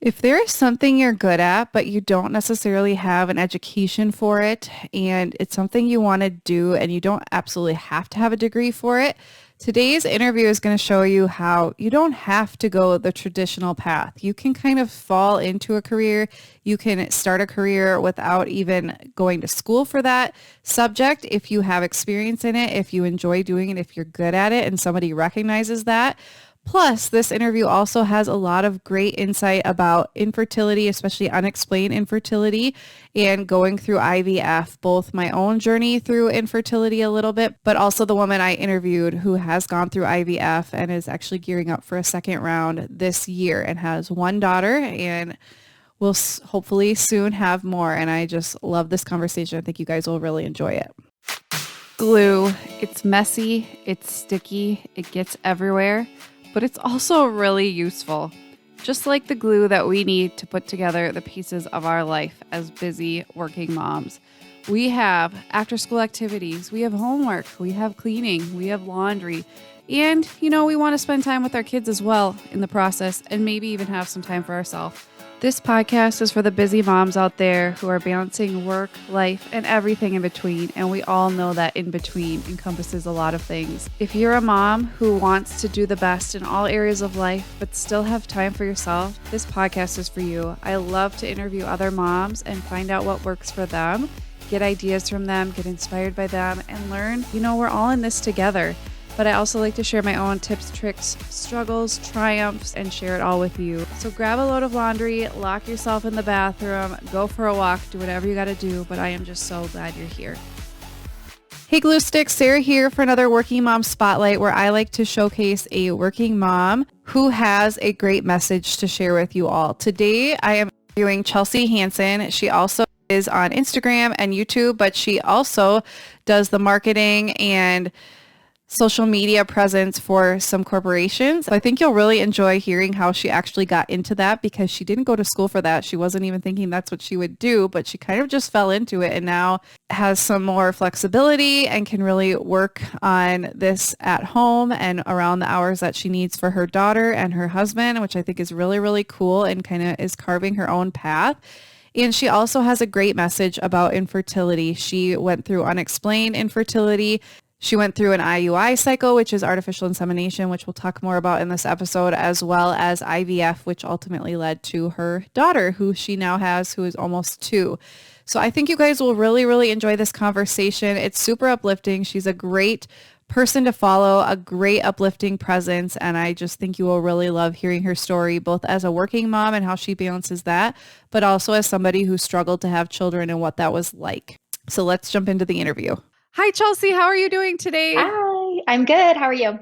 If there is something you're good at, but you don't necessarily have an education for it, and it's something you want to do and you don't absolutely have to have a degree for it, today's interview is going to show you how you don't have to go the traditional path. You can kind of fall into a career. You can start a career without even going to school for that subject if you have experience in it, if you enjoy doing it, if you're good at it and somebody recognizes that. Plus, this interview also has a lot of great insight about infertility, especially unexplained infertility, and going through IVF, both my own journey through infertility a little bit, but also the woman I interviewed who has gone through IVF and is actually gearing up for a second round this year and has one daughter and will hopefully soon have more. And I just love this conversation. I think you guys will really enjoy it. Glue. It's messy, it's sticky, it gets everywhere, but it's also really useful. Just like the glue that we need to put together the pieces of our life as busy working moms. We have after school activities, we have homework, we have cleaning, we have laundry, and we want to spend time with our kids as well in the process and maybe even have some time for ourselves. This podcast is for the busy moms out there who are balancing work, life, and everything in between, and we all know that in between encompasses a lot of things. If you're a mom who wants to do the best in all areas of life, but still have time for yourself, this podcast is for you. I love to interview other moms and find out what works for them, get ideas from them, get inspired by them, and learn, we're all in this together. But I also like to share my own tips, tricks, struggles, triumphs, and share it all with you. So grab a load of laundry, lock yourself in the bathroom, go for a walk, do whatever you got to do. But I am just so glad you're here. Hey Glue Sticks, Sarah here for another Working Mom Spotlight where I like to showcase a working mom who has a great message to share with you all. Today I am interviewing Chelsea Hansen. She also is on Instagram and YouTube, but she also does the marketing and social media presence for some corporations. I think you'll really enjoy hearing how she actually got into that because she didn't go to school for that. She wasn't even thinking that's what she would do, but she kind of just fell into it and now has some more flexibility and can really work on this at home and around the hours that she needs for her daughter and her husband, which I think is really, really cool and kind of is carving her own path. And she also has a great message about infertility. She went through unexplained infertility. She went through an IUI cycle, which is artificial insemination, which we'll talk more about in this episode, as well as IVF, which ultimately led to her daughter, who she now has, who is almost 2. So I think you guys will really, really enjoy this conversation. It's super uplifting. She's a great person to follow, a great uplifting presence. And I just think you will really love hearing her story, both as a working mom and how she balances that, but also as somebody who struggled to have children and what that was like. So let's jump into the interview. Hi, Chelsea. How are you doing today? Hi, I'm good. How are you?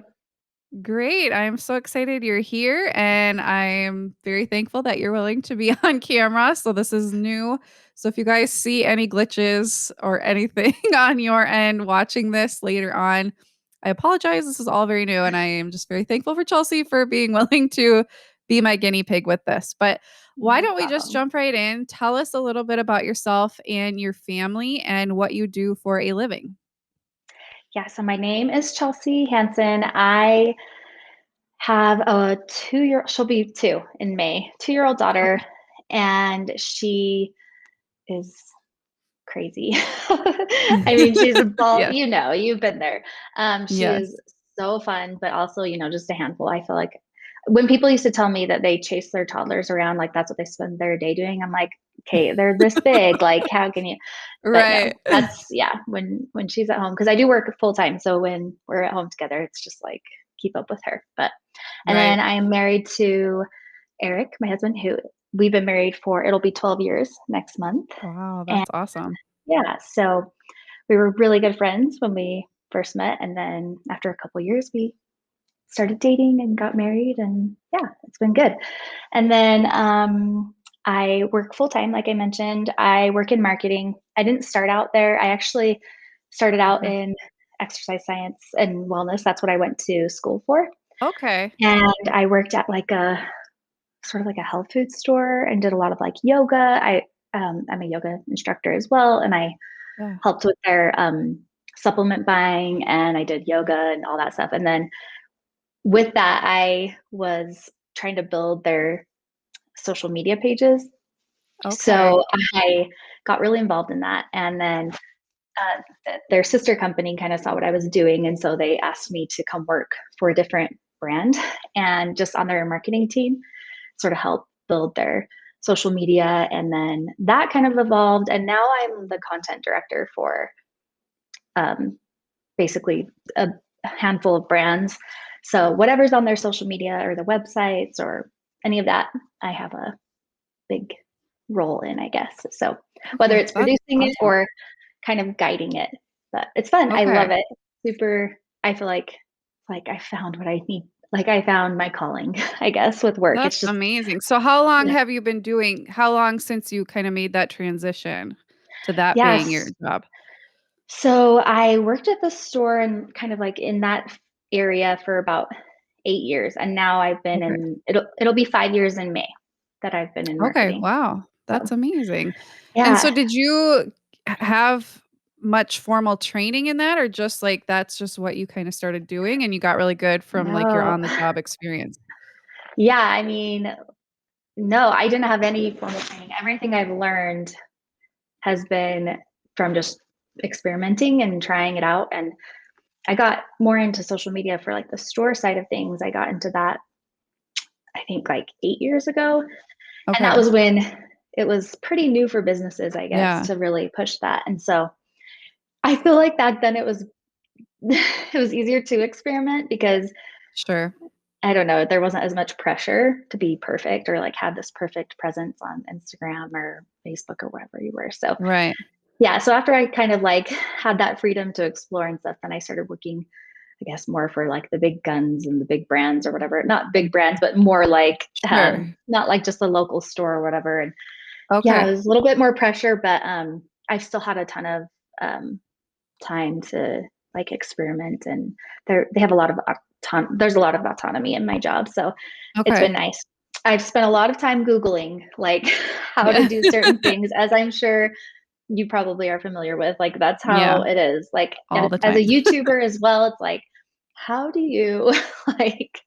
Great. I'm so excited you're here, and I'm very thankful that you're willing to be on camera. So this is new. So if you guys see any glitches or anything on your end watching this later on, I apologize. This is all very new, and I am just very thankful for Chelsea for being willing to be my guinea pig with this. But why No don't we just problem. jump right in? Tell us a little bit about yourself and your family and what you do for a living. Yeah, so my name is Chelsea Hansen. I have a 2-year, she'll be 2 in May, 2-year-old daughter, Okay. and she is crazy. I mean, she's a ball, Yes. you've been there. She Yes. is so fun, but also, just a handful. I feel like when people used to tell me that they chase their toddlers around, like that's what they spend their day doing, I'm like, okay, they're this big. Like, how can you? But no, Right. that's yeah. When she's at home, because I do work full time, so when we're at home together, it's just like keep up with her. But and then Right. I am married to Eric, my husband, who we've been married for it'll be 12 years next month. Wow, And that's awesome. yeah, so we were really good friends when we first met, and then after a couple years, we started dating and got married, and yeah, it's been good. And then I work full time, like I mentioned. I work in marketing. I didn't start out there. I actually started out Okay. in exercise science and wellness. That's what I went to school for. Okay. And I worked at like a sort of like a health food store and did a lot of like yoga. I'm a yoga instructor as well, and I Yeah. helped with their supplement buying, and I did yoga and all that stuff. And then with that, I was trying to build their social media pages. Okay. So I got really involved in that. And then their sister company kind of saw what I was doing. And so they asked me to come work for a different brand and just on their marketing team, sort of help build their social media. And then that kind of evolved. And now I'm the content director for um, basically a handful of brands. So whatever's on their social media or the websites or any of that, I have a big role in, I guess. So whether Okay. it's That's producing it awesome. or kind of guiding it, but it's fun. I Okay. love it. Super. I feel like I found what I need. Like I found my calling, I guess, with work. That's It's just amazing. So how long yeah. have you been doing how long since you kinda made that transition to that being your Yes. job? So I worked at the store and kind of like in that area for about 8 years, and now I've been Okay. in. It'll be 5 years in May that I've been in Okay, marketing. wow. So That's amazing. And so yeah. did you have much formal training in that or just, like, that's just what you kinda started doing and you got really good from, like, your No. on the job experience? Yeah. I mean, no, I didn't have any formal training. Everything I've learned has been from just experimenting and trying it out. And I got more into social media for like the store side of things. I got into that, I think, like 8 years ago. And that Okay. was when it was pretty new for businesses, I guess, Yeah, to really push that. And so I feel like back then it was it was easier to experiment because sure. I don't know, there wasn't as much pressure to be perfect or like have this perfect presence on Instagram or Facebook or wherever you were. So Right. yeah, so after I kind of like had that freedom to explore and stuff, then I started looking, I guess, more for like the big guns and the big brands or whatever. Not big brands, but more like Sure. not like just a local store or whatever. And yeah, it Okay. was a little bit more pressure, but I've still had a ton of time to like experiment, and they have a lot of there's a lot of autonomy in my job, so it's been Okay. nice. I've spent a lot of time googling like how to Yeah. do certain things, as I'm sure you probably are familiar with. Like that's Yeah, how it is. Like all the as a time. YouTuber as well, it's like how do you like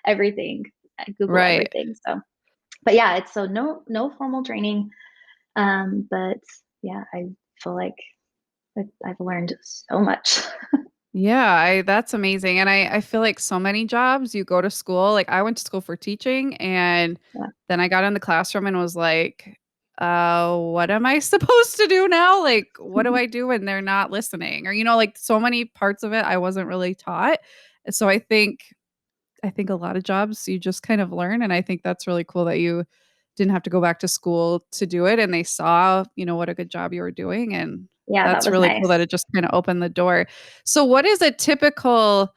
everything? I Google Right. everything. So, but yeah, it's so no formal training. But yeah, I feel like I've learned so much. Yeah, I that's amazing, and I feel like so many jobs, you go to school like, I went to school for teaching, and Yeah. then I got in the classroom and was like, what am I supposed to do now? Like, what do I do when they're not listening?" Or, like, so many parts of it I wasn't really taught, and so I think a lot of jobs you just kind of learn, and I think that's really cool that you didn't have to go back to school to do it, and they saw, what a good job you were doing, and Yeah, that that's was really cool nice. that it just kinda opened the door. So what is a typical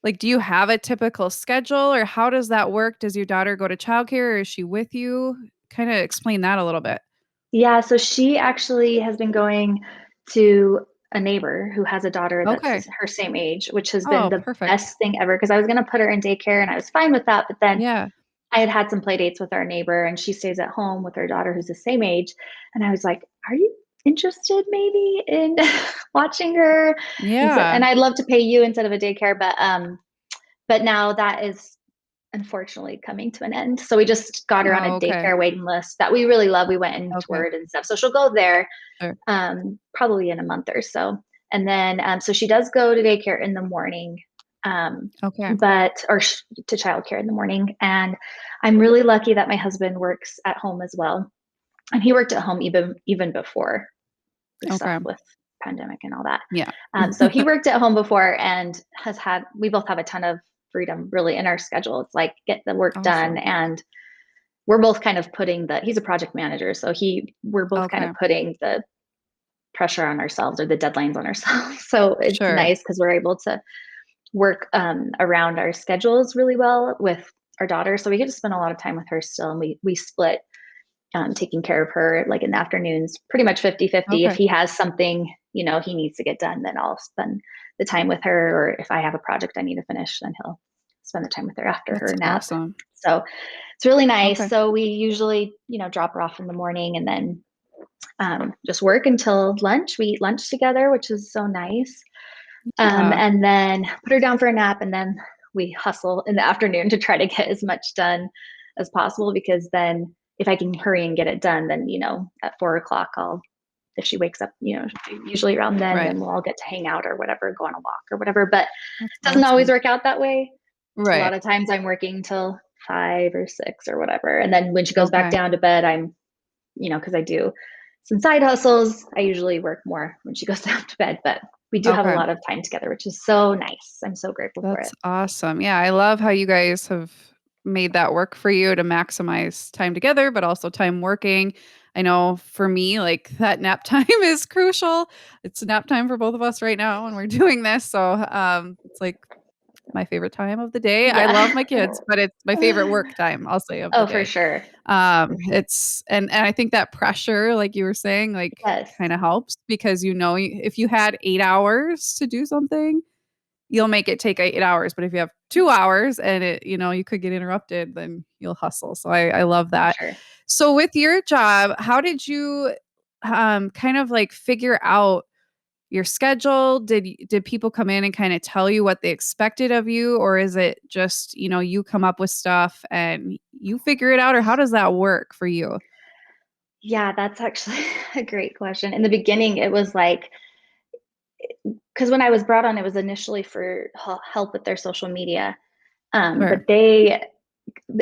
like, do you have a typical schedule, or how does that work? Does your daughter go to childcare, or is she with you? Kinda explain that a little bit. Yeah, so she actually has been going to a neighbor who has a daughter that's Okay. her same age, which has been Oh, the perfect. best thing ever because I was gonna put her in daycare and I was fine with that, but then Yeah. I had some play dates with our neighbor and she stays at home with her daughter who's the same age, and I was like, "Are you interested maybe in watching her?" And Yeah. I'd love to pay you instead of a daycare, but now that is unfortunately coming to an end. So we just got her on a Oh, okay. daycare waiting list that we really love. We went and Okay. toured and stuff. So she'll go there Sure. probably in a month or so. And then, so she does go to daycare in the morning, um, Okay. to childcare in the morning. And I'm really lucky that my husband works at home as well. And he worked at home even before the stuff Okay. with pandemic and all that. Yeah. So he worked at home before and we both have a ton of freedom really in our schedule. It's like get the work done, Awesome. and we're both kind of he's a project manager. So we're both kind of Okay. putting the pressure on ourselves or the deadlines on ourselves. So it's Sure. nice because we're able to work around our schedules really well with our daughter. So we get to spend a lot of time with her still. And we split taking care of her like in the afternoons, pretty much 50-50. If Okay. he has something, he needs to get done, then I'll spend the time with her. Or if I have a project I need to finish, then he'll spend the time with her after That's her nap. awesome. So it's really nice. Okay. So we usually, drop her off in the morning and then just work until lunch. We eat lunch together, which is so nice. Yeah. And then put her down for a nap, and then we hustle in the afternoon to try to get as much done as possible, because then if I can hurry and get it done, then, at 4 o'clock, if she wakes up, usually around then Right. we'll all get to hang out or whatever, go on a walk or whatever. But That's it doesn't always awesome. work out that way. A lot Right. of times I'm working till 5 or 6 or whatever. And then when she goes back Okay. down to bed, because I do some side hustles, I usually work more when she goes down to bed. But we do have a Okay. lot of time together, which is so nice. I'm so grateful for That's it. awesome. Yeah, I love how you guys have made that work for you to maximize time together, but also time working. I know for me, like that nap time is crucial. It's nap time for both of us right now, and we're doing this. So it's like my favorite time of the day. I love Yeah. my kids, but it's my favorite work time, I'll say, of the Oh, for day. sure. It's and I think that pressure, like you were saying, like Yes, kind of helps because if you had 8 hours to do something, you'll make it take 8 hours, but if you have 2 hours and you could get interrupted, then you'll hustle. So I love for that. sure. So with your job, how did you, kind of, like, figure out your schedule? Did people come in and kinda tell you what they expected of you, or is it just, you come up with stuff and you figure it out, or how does that work for you? Yeah, that's actually a great question. In the beginning, it was like, because when I was brought on, it was initially for help with their social media. Sure. But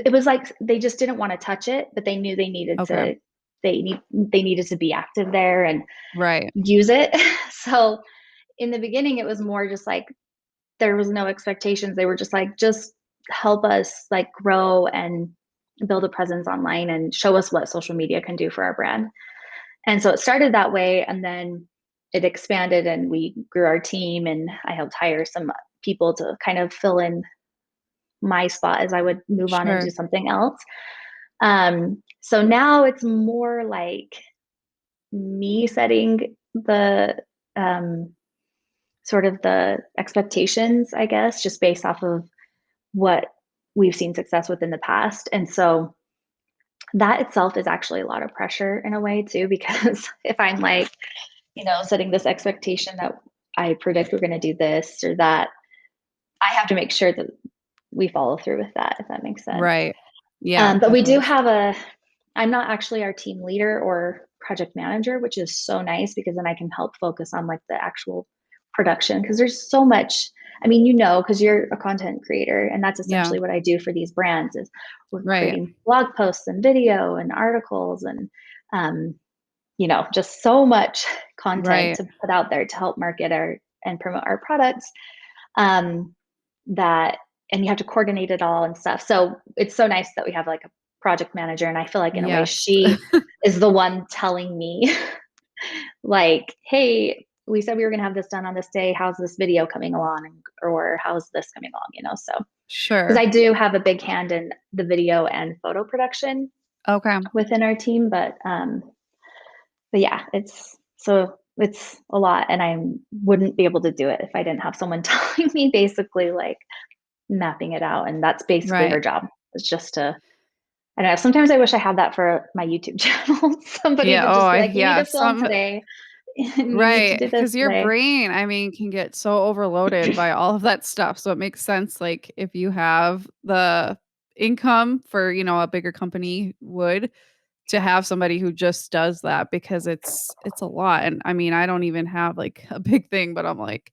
it was like they just didn't want to touch it, but they knew Okay. they needed to be active there and Right. use it. So in the beginning, it was more just like there was no expectations. They were just like, just help us like grow and build a presence online and show us what social media can do for our brand. And so it started that way, and then it expanded and we grew our team, and I helped hire some people to kind of fill in my spot as I would move on and do Sure. something else. So now it's more like me setting the um, sort of the expectations, I guess, just based off of what we've seen success with in the past. And so that itself is actually a lot of pressure in a way too, because if I'm like, setting this expectation that I predict we're going to do this or that, I have to make sure that we follow through with that, if that makes sense. Right. Yeah, But that we do does. have I'm not actually our team leader or project manager, which is so nice because then I can help focus on like the actual production, because there's so much. I mean, because you're a content creator, and that's Yeah. essentially what I do for these brands is we're Right. creating blog posts and video and articles and um, just so much content Right. to put out there to help market our and promote our products. Um, that and you have to coordinate it all and stuff. So it's so nice that we have like a project manager, and I feel like in a way Yes. she is the one telling me like, hey, we said we were going to have this done on this day. How's this video coming along? Or how's this coming along? So because Sure. I do have a big hand in the video and photo production Okay. within our team, but yeah, it's a lot, and I wouldn't be able to do it if I didn't have someone telling me basically like mapping it out, and that's basically her Right. job. It's just to I don't know, sometimes I wish I had that for my YouTube channel. Somebody Yeah, to oh, just be I like, "You need yeah, to film some today, and you need to right, do this because your today." brain, I mean, can get so overloaded by all of that stuff, so it makes sense, like, if you have the income for, a bigger company would, to have somebody who just does that because it's a lot, and, I mean, I don't even have, like, a big thing, but I'm like,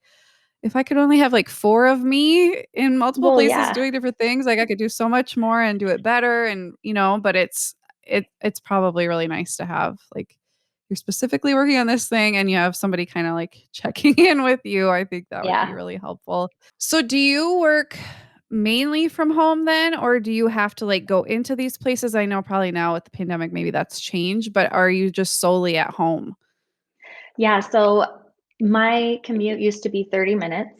if I could only have, like, 4 of me in multiple Well, places yeah. doing different things, like, I could do so much more and do it better and, but it's probably really nice to have, like, you're specifically working on this thing and you have somebody kinda, like, checking in with you. I think that would be Yeah. really helpful. So do you work mainly from home then, or do you have to, like, go into these places? I know probably now with the pandemic, maybe that's changed, but are you just solely at home? Yeah, so my commute used to be 30 minutes,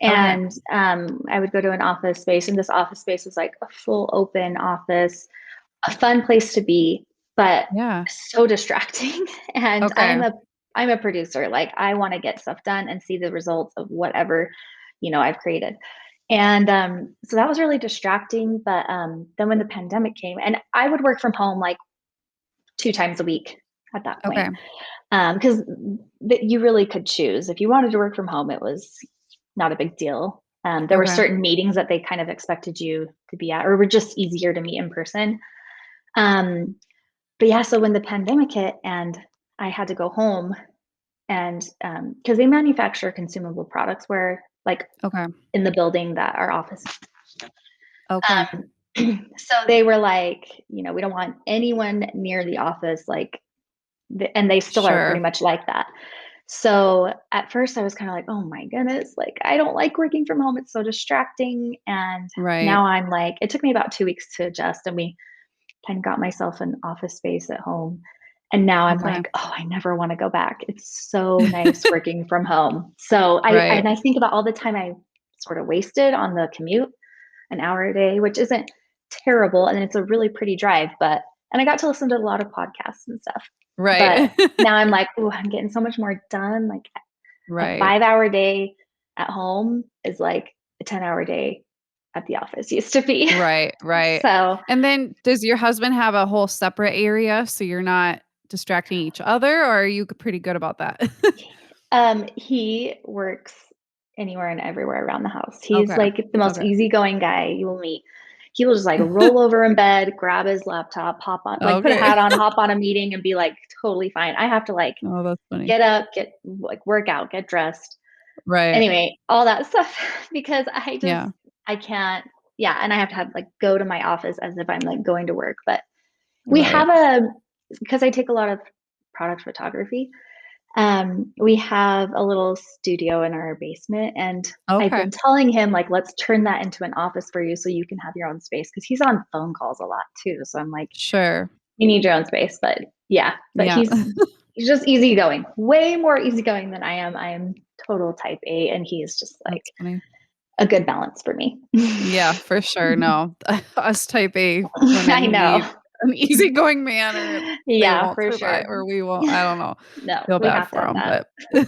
Okay. and, I would go to an office space, and this office space was like a full open office, a fun place to be, but Yeah. so distracting. And Okay. I'm a producer. Like I want to get stuff done and see the results of whatever, I've created. And so that was really distracting. But then when the pandemic came, and I would work from home like 2 times a week at that Okay. point, because you really could choose if you wanted to work from home. It was not a big deal. There were Okay. certain meetings that they kind of expected you to be at, or were just easier to meet in person. Um, but yeah, so when the pandemic hit and I had to go home, and because they manufacture consumable products where, like, Okay. in the building that our office, Okay. so they were like, we don't want anyone near the office, like, and they still are pretty Sure. much like that. So at first I was kind of like, oh my goodness, like, I don't like working from home. It's so distracting. And Right. now I'm like, it took me about 2 weeks to adjust, and we kind of got myself an office space at home. And now I'm Okay. like, oh, I never want to go back. It's so nice working from home. So Right. I think about all the time I sort of wasted on the commute, an hour a day, which isn't terrible. And it's a really pretty drive, and I got to listen to a lot of podcasts and stuff. But Right. now I'm like, oh, I'm getting so much more done. Like, a Right. 5 hour day at home is like a 10-hour day at the office used to be. Right. Right. So And then does your husband have a whole separate area so you're not distracting each other, or are you pretty good about that? he works anywhere and everywhere around the house. He's Okay. like the most Okay. easygoing guy you will meet. He will just like roll over in bed, grab his laptop, hop on, like, put a Okay. hat on, hop on a meeting, and be like totally fine. I have to like Oh, that's funny. get up, get like work out, get dressed. Right. Anyway, all that stuff because Yeah. I can't, yeah, and I have to have like go to my office as if I'm like going to work. But we Right. have a because I take a lot of product photography, we have a little studio in our basement, and I've Okay. been telling him, like, let's turn that into an office for you so you can have your own space, because he's on phone calls a lot too. So I'm like, Sure. you need your own space. But yeah, but Yeah. he's just easygoing, way more easygoing than I am. I am total type A, and he's just like That's funny. a good balance for me. Yeah, for sure. No, us type A I women know. need an easygoing man or they Yeah, won't for survive sure. or we won't. I don't know. No, Feel we bad have to for have them, that. but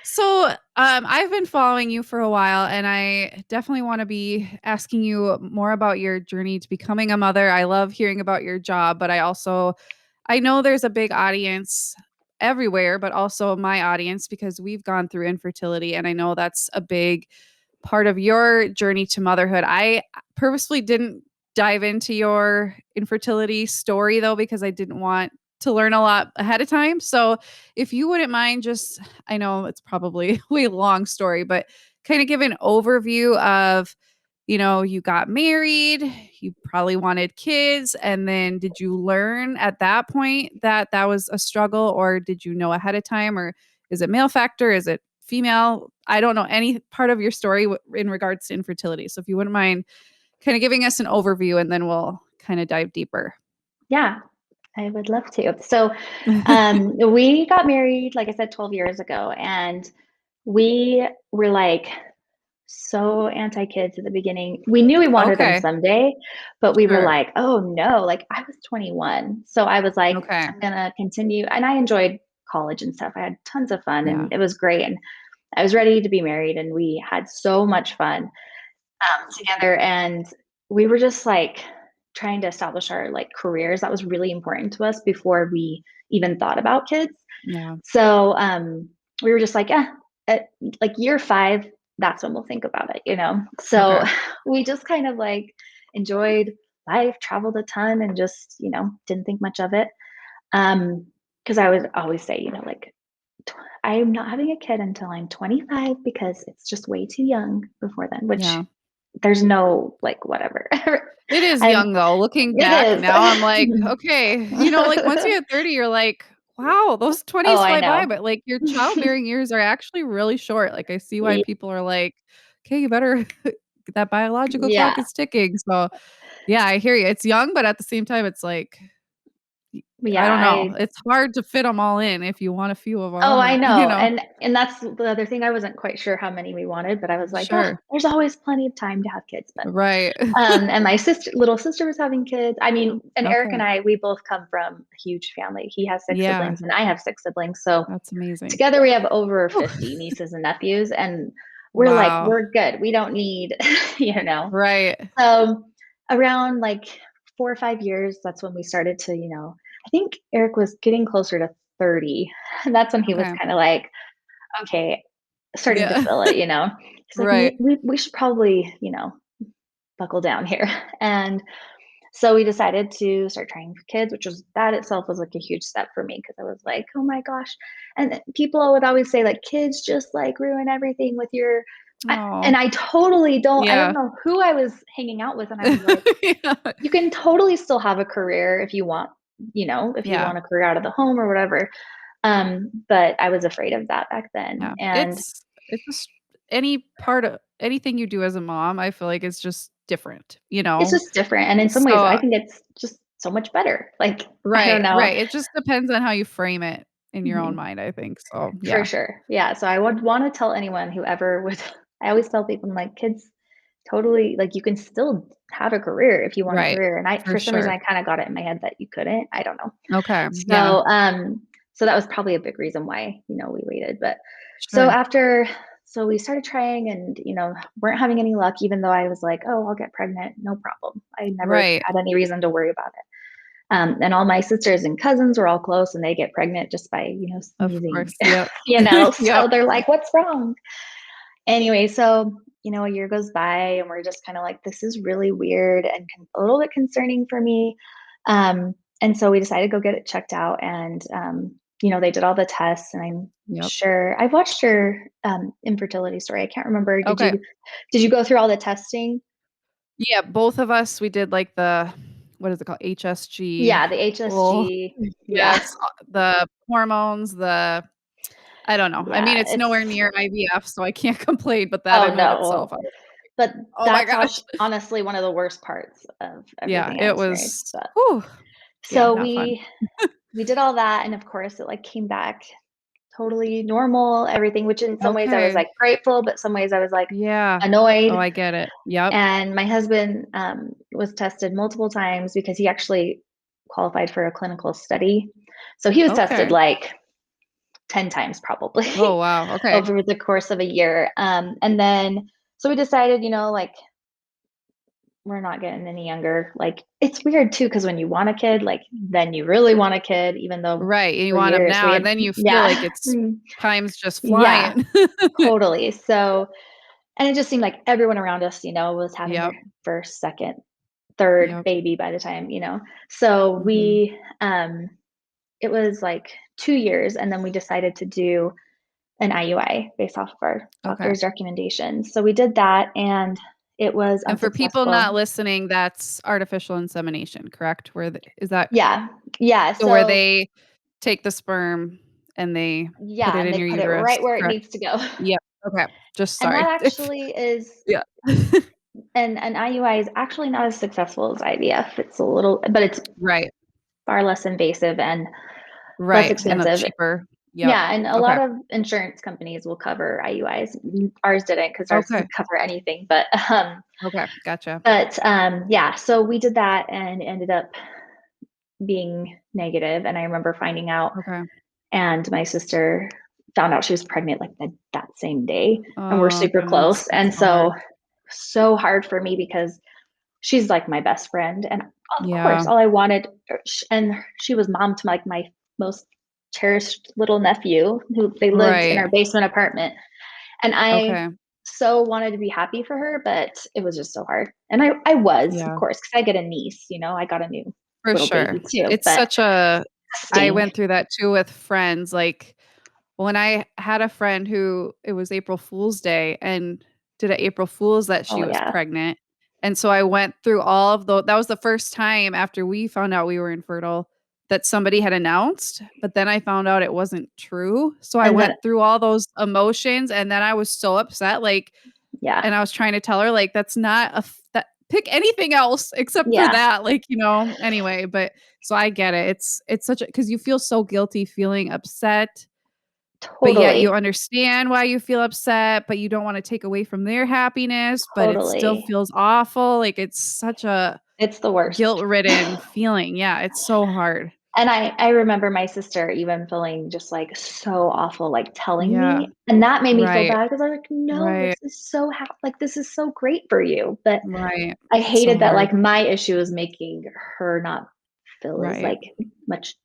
so I've been following you for a while and I definitely want to be asking you more about your journey to becoming a mother. I love hearing about your job, but I know there's a big audience everywhere, but also my audience because we've gone through infertility and I know that's a big part of your journey to motherhood. I purposely didn't dive into your infertility story though, because I didn't want to learn a lot ahead of time. So if you wouldn't mind just, I know it's probably a way long story, but kind of give an overview of, you got married, you probably wanted kids. And then did you learn at that point that that was a struggle or did you know ahead of time or is it male factor? Is it female? I don't know any part of your story in regards to infertility. So if you wouldn't mind kind of giving us an overview and then we'll kind of dive deeper. Yeah, I would love to. So, we got married, like I said, 12 years ago, and we were like so anti kids at the beginning. We knew we wanted them Okay. someday, but we were Sure. like, oh no, like, I was 21. So I was like, Okay. I'm going to continue. And I enjoyed college and stuff. I had tons of fun Yeah. and it was great. And I was ready to be married and we had so much fun together. And we were just like trying to establish our like careers. That was really important to us before we even thought about kids. Yeah. So we were just like, yeah, at like year 5, that's when we'll think about it. So Okay. we just kind of like enjoyed life, traveled a ton, and just didn't think much of it. Because I would always say, like, I'm not having a kid until I'm 25 because it's just way too young before then. Which Yeah. there's no like whatever. It is I'm. young though. Looking It back is. now, I'm like, okay, like once you hit 30, you're like, wow, those Oh, 20s I fly by, know. but like your childbearing years are actually really short. Like I see why people are like, okay, you better that biological clock Yeah, is ticking. So yeah, I hear you. It's young, but at the same time, it's like I yeah. don't know. I It's hard to fit them all in if you want a few of Oh, them I or, know, and that's the other thing. I wasn't quite sure how many we wanted, but I was like, "Ah, Sure. there's always plenty of time to have kids." But Right. and my little sister was having kids. I mean, and Eric and Okay. I, we both come from a huge family. He has 6 Yeah, siblings and I have 6 siblings. So that's amazing. together we have over Whew. 50 nieces and nephews, and we're like, Wow. we're good. We don't need, you know. Right. So around like 4 or 5 years, that's when we started to, I think Eric was getting closer to 30. And that's when he was Okay. kind of like, okay, starting to Yeah. feel it. He's like, Right. we should probably, buckle down here. And so we decided to start trying for kids, which was that itself was like a huge step for me because I was like, oh my gosh. And people would always say, like, kids just like ruin everything with your. Oh, And I totally I don't yeah. know who I was hanging out with. And I was like, Yeah. you can totally still have a career if you want, if you Yeah. want a career out of the home or whatever. But I was afraid of that back then. Yeah. And It's just any part of anything you do as a mom, I feel like it's just different, you it's know? just different. And in some ways, I So think it's just so much better. Like, I don't right, know. right. It just depends on how you frame it in your own Mhm. mind, I think. So, For yeah. sure. Yeah. So I would want to tell anyone who ever would, I always tell people, I'm like, kids totally, like, you can still have a career if you want a Right. career. And For for some reason, sure. I kind of got it in my head that you couldn't. I don't know. Okay. Yeah. So that was probably a big reason why, we waited. But so Sure. after, so we started trying and, weren't having any luck, even though I was like, oh, I'll get pregnant. No problem. I never Right. had any reason to worry about it. And all my sisters and cousins were all close and they get pregnant just by, Of sneezing, course. Yep. so Yep. they're like, what's wrong? Anyway, so, a year goes by and we're just kind of like, this is really weird and a little bit concerning for me. And so we decided to go get it checked out. And, they did all the tests and I'm Yep. sure I've watched your infertility story. I can't remember. Okay. Did you go through all the testing? Yeah, both of us, we did like the what is it called? HSG. Yeah, the Oh, HSG. yeah, Yeah. it's the hormones, I don't know. I mean, Yeah. it's nowhere near IVF, so I can't complain, but that Oh in of no. itself, I was But oh my that's gosh. honestly one of the worst parts of Yeah, everything I it experienced. was But whew. Yeah, so not fun. we did all that, and of course, it like came back totally normal, everything. Which in some ways I was Okay. like grateful, but some ways I was like Yeah. Oh, annoyed. I get it. Yep. And my husband was tested multiple times because he actually qualified for a clinical study, so he was tested Okay. like 10 times probably Oh, wow. Okay. over the course of a year. And then so we decided, like we're not getting any younger. Like, it's weird too, because when you want a kid, like, then you really want a kid, even though Right, and you for want them years we now, and had, then you feel like yeah, it's time's just yeah, flying. totally. So, and it just seemed like everyone around us, was having Yep. their first, second, third Yep. baby by the time, So Mhm. it was like 2 years, and then we decided to do an IUI based off of our Okay. doctor's recommendations. So we did that, and it was And for people unsuccessful. not listening, that's artificial insemination, correct? Is that Yeah, yeah. so where So they take the sperm and they put yeah, it and in they your put it uterus, right where it correct? needs to go. Yep. Okay. Just And that sorry if actually is yeah. and an IUI is actually not as successful as IVF. It's a little, but it's Right. far less invasive and less Right, and, expensive. cheaper. Yep. Yeah, and a lot Okay. of insurance companies will cover IUIs. Ours didn't because ours Okay. doesn't cover anything. Okay. Gotcha. Yeah, so we did that and ended up being negative. And I remember finding out, Okay. and my sister found out she was pregnant like that same day, and we're Oh, super goodness. close. That's And so hard. so hard for me because she's like my best friend, and of course, Yeah. all I wanted, and she was mom to like my most cherished little nephew who they lived in Right. our basement apartment, and I Okay. so wanted to be happy for her, but it was just so hard. And I was, of Yeah. course, because I get a niece, I got a new For little sure. baby too, It's but such a I sting. went through that too with friends, like, when I had a friend who it was April Fool's Day and did a April Fool's that she Oh was yeah, pregnant, and so I went through all of that was the first time after we found out we were infertile that somebody had announced, but then I found out it wasn't true, so I and then went through all those emotions, and then I was so upset, like yeah, and I was trying to tell her, like, "That's not a f that pick anything else except for yeah, that," like, anyway, but so I get it. It's such a because you feel so guilty feeling upset, but yet you totally, understand why you feel upset, but you don't wanna take away from their happiness, but it still totally. feels awful, like, it's such a It's the worst. guilt-ridden feeling. Yeah, it's so hard. And I remember my sister even feeling just, like, so awful, like, telling Yeah. me, and that made me feel Right. bad because 'cause I'm like, "No, Right. this is so great for you." But Right. I It's so hated that, hard. like, my issue was making her not feel as, Right. like, much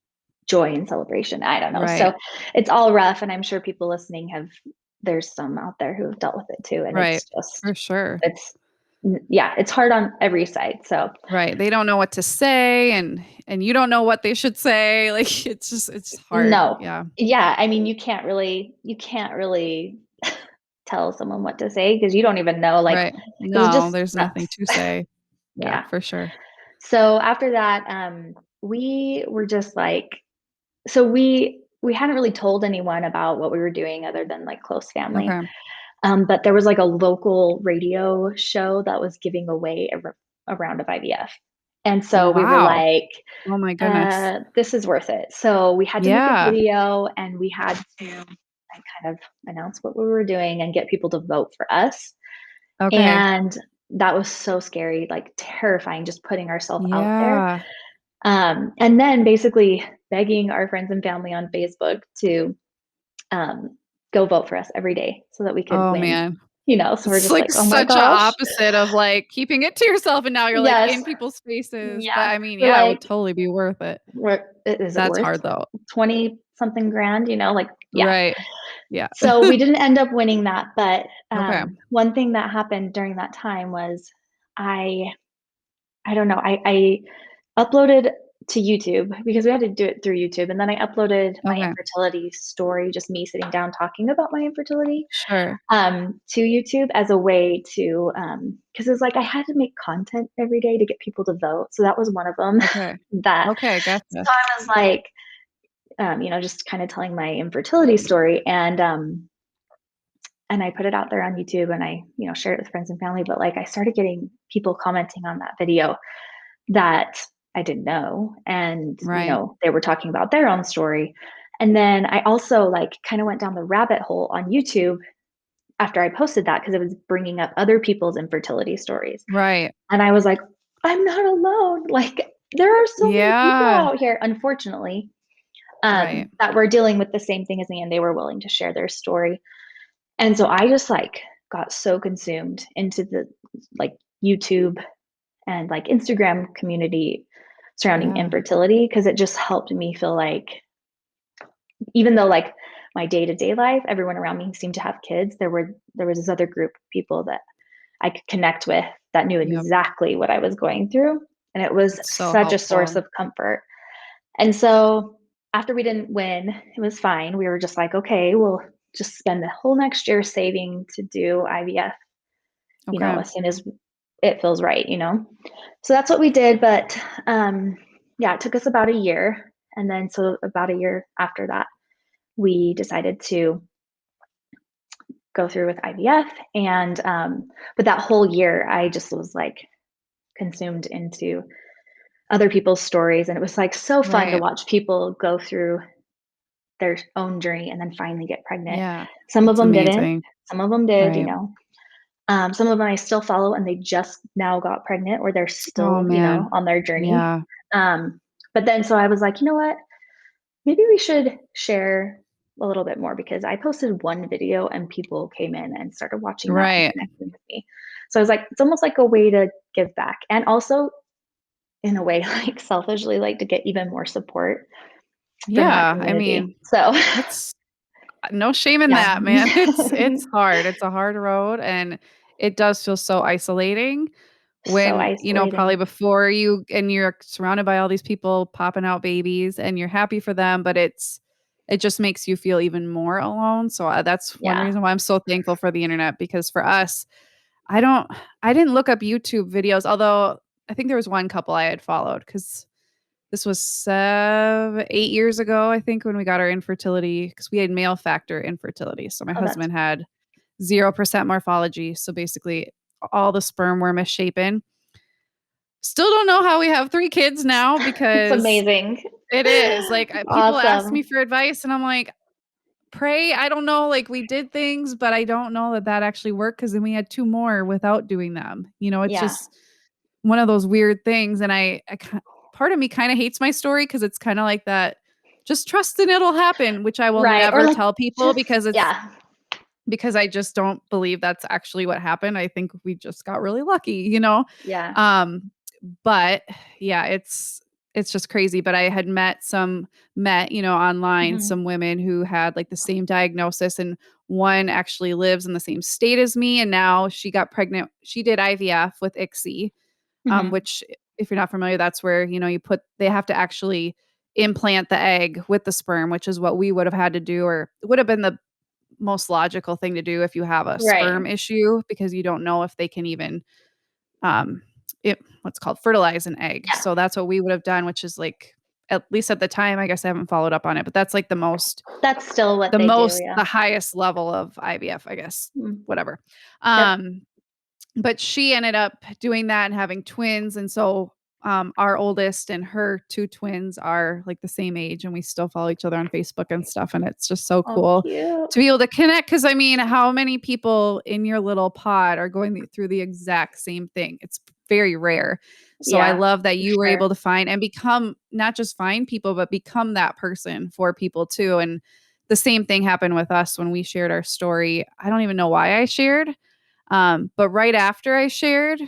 joy and celebration. I don't know. So, Right. it's all rough, and I'm sure people listening have there's some out there who have dealt with it too. And Right. it's just, For sure. it's hard on every side. So Right. They don't know what to say and you don't know what they should say. Like it's hard. no, Yeah. yeah. I mean, you can't really tell someone what to say because you don't even know, like, Right. because it No, just there's nothing sucks. to say. Yeah, Yeah. for sure. So after that, we were just like, so we hadn't really told anyone about what we were doing other than like close family. Okay. But there was like a local radio show that was giving away a round of IVF. And so we were Wow. like, Oh my goodness. this is worth it. So we had to make a Yeah. video and we had to like, kind of announce what we were doing and get people to vote for us. Okay. And that was so scary, like terrifying, just putting ourselves out there. Yeah. And then basically begging our friends and family on Facebook to um, go vote for us every day so that we could Oh win. man. So we're It's just like like, oh my such a gosh. opposite of like keeping it to yourself and now you're like Yes. in people's faces. But Yeah. I mean, We're yeah, it would like, totally be worth it. is it That's worth hard though. 20 something grand? Like, yeah. Right. Yeah. So we didn't end up winning that. But Okay. one thing that happened during that time was I, I don't know, I uploaded to YouTube because we had to do it through YouTube. And then I uploaded my Okay. infertility story, just me sitting down talking about my infertility, Sure. to YouTube as a way to, because it's like I had to make content every day to get people to vote. So that was one of them. Okay. that Okay, gotcha. so I was like, just kind of telling my infertility story, and I put it out there on YouTube, and I, shared it with friends and family. But like, I started getting people commenting on that video that I didn't know, and Right. they were talking about their own story. And then I also like kind of went down the rabbit hole on YouTube after I posted that because it was bringing up other people's infertility stories. Right. And I was like, I'm not alone. Like, there are so many people Yeah. out here, unfortunately, Right. that were dealing with the same thing as me, and they were willing to share their story. And so I just like got so consumed into the like YouTube and like Instagram community surrounding Yeah. infertility because it just helped me feel like, even though like my day-to-day life, everyone around me seemed to have kids, there was this other group of people that I could connect with that knew Yep. exactly what I was going through. And it was That's so such a source helpful. of comfort. And so after we didn't win, it was fine. We were just like, okay, we'll just spend the whole next year saving to do IVF, Okay. as soon as it feels right. So that's what we did. But yeah, it took us about a year. And then, so about a year after that, we decided to go through with IVF. And, but that whole year, I just was like consumed into other people's stories. And it was like so fun to Right. watch people go through their own journey and then finally get pregnant. Yeah. Some of It's them didn't, amazing. some of them did, Right. Some of them I still follow and they just now got pregnant or they're Oh still, man. on their journey. Yeah. Um, but then so I was like, you know what? Maybe we should share a little bit more because I posted one video and people came in and started watching that and Right. connecting with me. So I was like, it's almost like a way to give back and also in a way like selfishly like to get even more support from that Yeah. I community. mean, So it's no shame in yeah. that, man. It's hard. It's a hard road and it does feel so isolating So when, probably isolating. before you're surrounded by all these people popping out babies and you're happy for them, but it just makes you feel even more alone. So that's one Yeah. reason why I'm so thankful for the internet because for us, I don't I didn't look up YouTube videos, although I think there was one couple I had followed because this was 8 years ago, I think, when we got our infertility because we had male factor infertility. So my Oh, that's husband had 0% morphology. So basically, all the sperm were misshapen. Still don't know how we have 3 kids now it's because amazing. it is like people ask me Awesome. for advice, and I'm like, pray. I don't know. Like we did things, but I don't know that actually worked because then we had 2 more without doing them. It's Yeah. just one of those weird things. And part of me kind of hates my story because it's kind of like that. Just trust and it'll happen, which I will Right. Or never like tell people just because yeah. I just don't believe that's actually what happened. I think we just got really lucky, Yeah. Um, but yeah, it's just crazy. But I had online, Mhm. some women who had like the same diagnosis, and one actually lives in the same state as me. And now she got pregnant. She did IVF with ICSI, Mhm. which if you're not familiar, that's where, they have to actually implant the egg with the sperm, which is what we would have had to do, or would have been the most logical thing to do if you have a Right. sperm issue, because you don't know if they can even um what's called fertilize an egg. Yeah. So that's what we would have done, which is like, at least at the time, I guess I haven't followed up on it, but that's like That's still what they do, yeah. the highest level of IVF, I guess, Mm. whatever. Yep. Um but she ended up doing that and having twins. And so our oldest and her two twins are like the same age, and we still follow each other on Facebook and stuff. And it's just so Oh, cool cute. to be able to connect. Cause I mean, how many people in your little pod are going through the exact same thing? It's very rare. So I Yeah, love that for you were sure. able to find and become, not just find people, but become that person for people too. And the same thing happened with us when we shared our story. I don't even know why I shared. But right after I shared,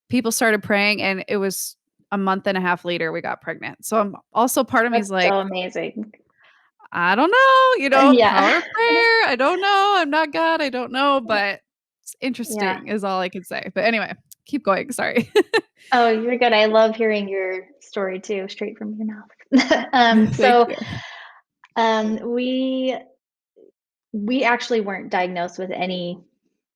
people started praying, and it was a month and a half later we got pregnant. So I'm also, part of me is That's like, so amazing. I don't know, Yeah. power of prayer. I don't know. I'm not God. I don't know, but it's Yeah. interesting is all I can say. But anyway, keep going. Sorry. Oh, you're good. I love hearing your story too, straight from your mouth. Thank So, you. um, we we actually weren't diagnosed with any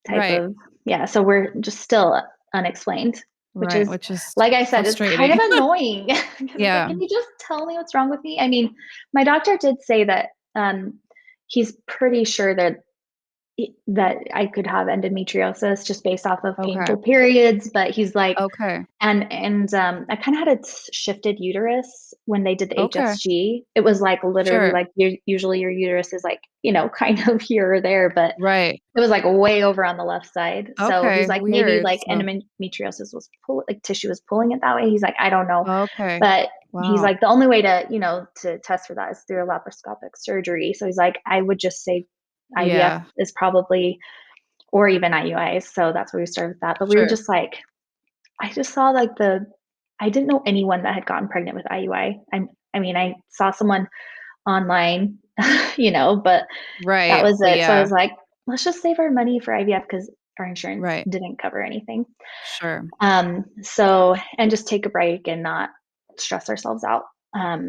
type Right. of, yeah, so we're just still unexplained, which Right. is, Which is like I said, it's kind of frustrating. annoying because it's like, Yeah. can you just tell me what's wrong with me? I mean, my doctor did say that he's pretty sure that I could have endometriosis just based off of Okay. painful periods, but he's like, Okay. I kind of had a shifted uterus when they did the Okay. HSG. It was like literally Sure. like usually your uterus is like, kind of here or there, but Right. it was like way over on the left side. So he's Okay. like, maybe Weird. like So, endometriosis was like tissue was pulling it that way. He's like, I don't know. okay. But he's Wow. like, the only way to test for that is through a laparoscopic surgery. So he's like, I would just say IVF Yeah. is probably, or even IUIs. So that's where we started with that. But we were Sure. just like, I just saw like I didn't know anyone that had gotten pregnant with IUI. I mean, I saw someone online, but that Right. was But it. So I yeah. was like, let's just save our money for IVF because our insurance Right. didn't cover anything. Sure. And just take a break and not stress ourselves out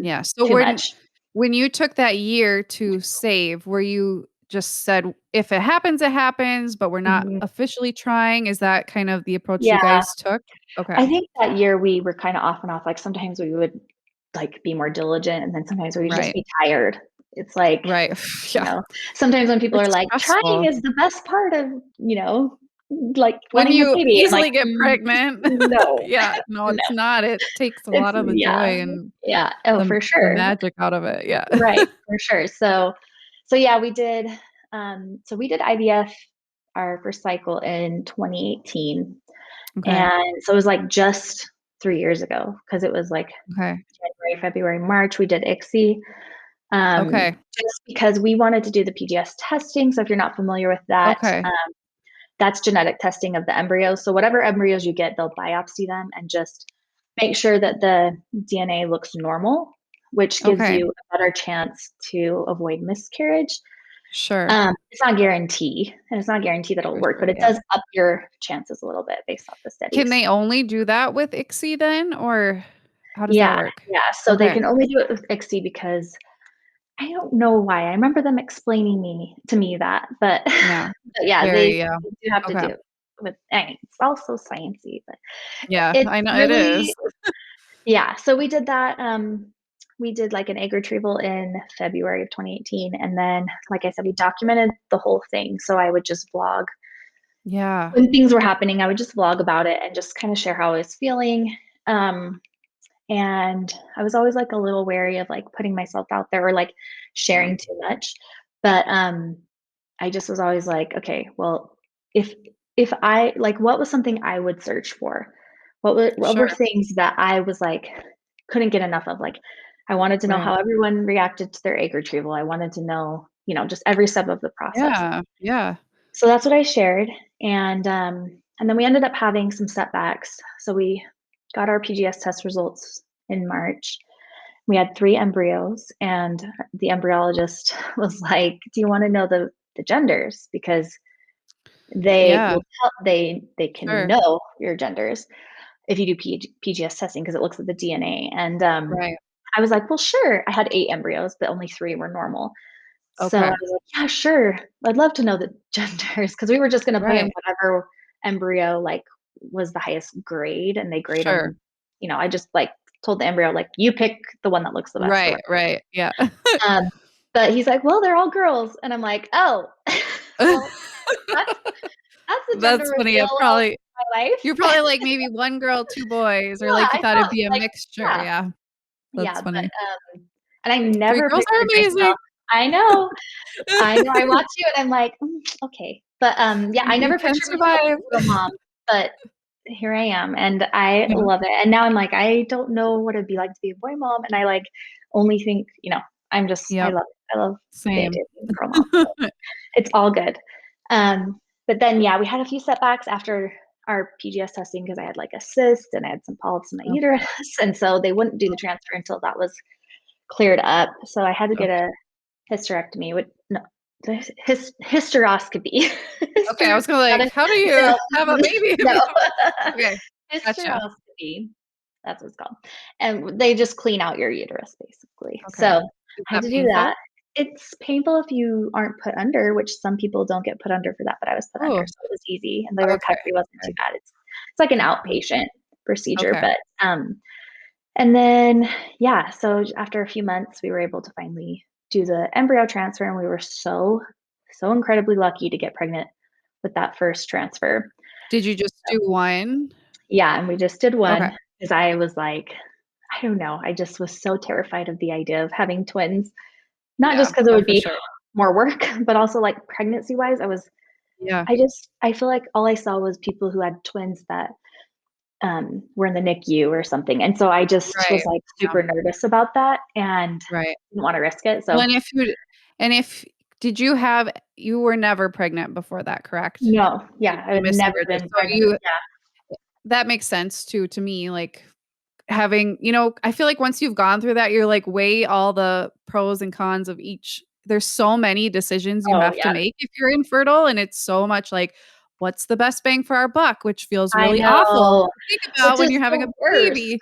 Yeah. So too much. when you took that year to save, were you just said, if it happens, it happens, but we're not Mhm. officially trying? Is that kind of the approach you Yeah. guys took? I Okay. think that year we were kind of off and off. Like sometimes we would like be more diligent and then sometimes we would just Right. be tired. It's like, Right. you Yeah. know, sometimes when people are It's like, trying stressful is the best part of, like when wanting a you baby. I'm like, easily get pregnant. no, Yeah. No, no, it's not. It takes a it's, lot of the yeah, joy and yeah. Oh, the for the sure. magic out of it. Yeah. Right, for sure. So yeah, so we did IVF our first cycle in 2018. Okay. And so it was like just 3 years ago because it was like Okay. January, February, March, we did ICSI. Okay. Just because we wanted to do the PGS testing. So if you're not familiar with that, Okay. that's genetic testing of the embryos. So whatever embryos you get, they'll biopsy them and just make sure that the DNA looks normal, which gives Okay. you a better chance to avoid miscarriage. Sure. It's not guarantee, and it's not guaranteed that it'll For work, sure. but it Yeah. does up your chances a little bit based off the Can studies. they only do that with ICSI then, or how does that Yeah, work? yeah. So they Okay. can only do it with ICSI because I don't know why. I remember them explaining to me that, but Yeah. but yeah, Very, yeah. they do have to Okay. do it with. I mean, it's also sciencey, but Yeah, it's I know it is. really, yeah. So we did that. We did like an egg retrieval in February of 2018, and then, like I said, we documented the whole thing. So I would just vlog Yeah. when things were happening. I would just vlog about it and just kind of share how I was feeling. Um, and I was always like a little wary of like putting myself out there or like Yeah. sharing too much. But I just was always like, okay, well, if I like, what was something I would search for? What were Sure. things that I was like couldn't get enough of? Like, I wanted to know Right. how everyone reacted to their egg retrieval. I wanted to know, just every step of the process. Yeah. Yeah. So that's what I shared, and then we ended up having some setbacks. So we got our PGS test results in March. We had 3 embryos, and the embryologist was like, "Do you want to know the genders?" Because they Yeah, will tell, they can sure. know your genders if you do PGS testing because it looks at the DNA. And Right. I was like, "Well, sure." I had 8 embryos, but only 3 were normal. So I Okay. was like, "Yeah, sure. I'd love to know the genders," because we were just gonna put in Right. whatever embryo, like, was the highest grade, and they grade Sure. them. I just, like, told the embryo, like, "You pick the one that looks the best," or Right, whatever. right. Yeah. Um, but he's like, "Well, they're all girls," and I'm like, "Oh, well, that's the gender That's funny. reveal Yeah, of probably my you're life." probably like maybe 1 girl, 2 boys, or Yeah, like you I thought it'd thought, be a like, mixture. yeah. Yeah, Yeah, that's but, funny. and I 3 never girls are pictured amazing. myself. I know. I know, I watch you and I'm like, okay." But, yeah, I You never can pictured myself survive. as a mom, but here I am, and I Yeah. love it. And now I'm like, I don't know what it'd be like to be a boy mom, and I, like, only think, I Yep. love it. I love the idea Same. of being a girl mom, so it's all good. But then, yeah, we had a few setbacks after our PGS testing because I had, like, a cyst and I had some polyps in my Okay. uterus, and so they wouldn't do the transfer until that was cleared up. So I had to get Okay. a hysterectomy with no, the hysteroscopy. Okay, I was gonna Not like, a how do you no, have a baby if no. you don't Okay, gotcha. Hysteroscopy, that's what it's called. And they just clean out your uterus, basically. So, Okay. Is I had that to do that. painful? It's painful if you aren't put under, which some people don't get put under for that, but I was put under, Oh, so it was easy, and the okay. recovery wasn't too Okay. bad. It's like an That's good. outpatient procedure, Okay. but, and then, yeah, so after a few months, we were able to finally do the embryo transfer, and we were so, so incredibly lucky to get pregnant with that first transfer. Did you just So, do 1? yeah, and we just did Okay. one because I was like, I don't know, I just was so terrified of the idea of having twins, not Yeah. just because it Oh, would for be sure. more work, but also, like, pregnancy-wise, Yeah. I feel like all I saw was people who had twins that were in the NICU or something. And so I just was Right. like Yeah. super nervous about that and Right. didn't want to risk it. Well, So and if did you have you were never pregnant before that, correct? no, You yeah, I you had never miscarriages. been So pregnant. you Yeah. that makes sense too to me, like, having I feel like once you've gone through that, you're like, weigh all the pros and cons of each there's so many decisions you Oh have to yeah. make if you're infertile, and it's so much like, what's the best bang for our buck, which feels I really awful know. to think about Which when is you're having a the worst. baby.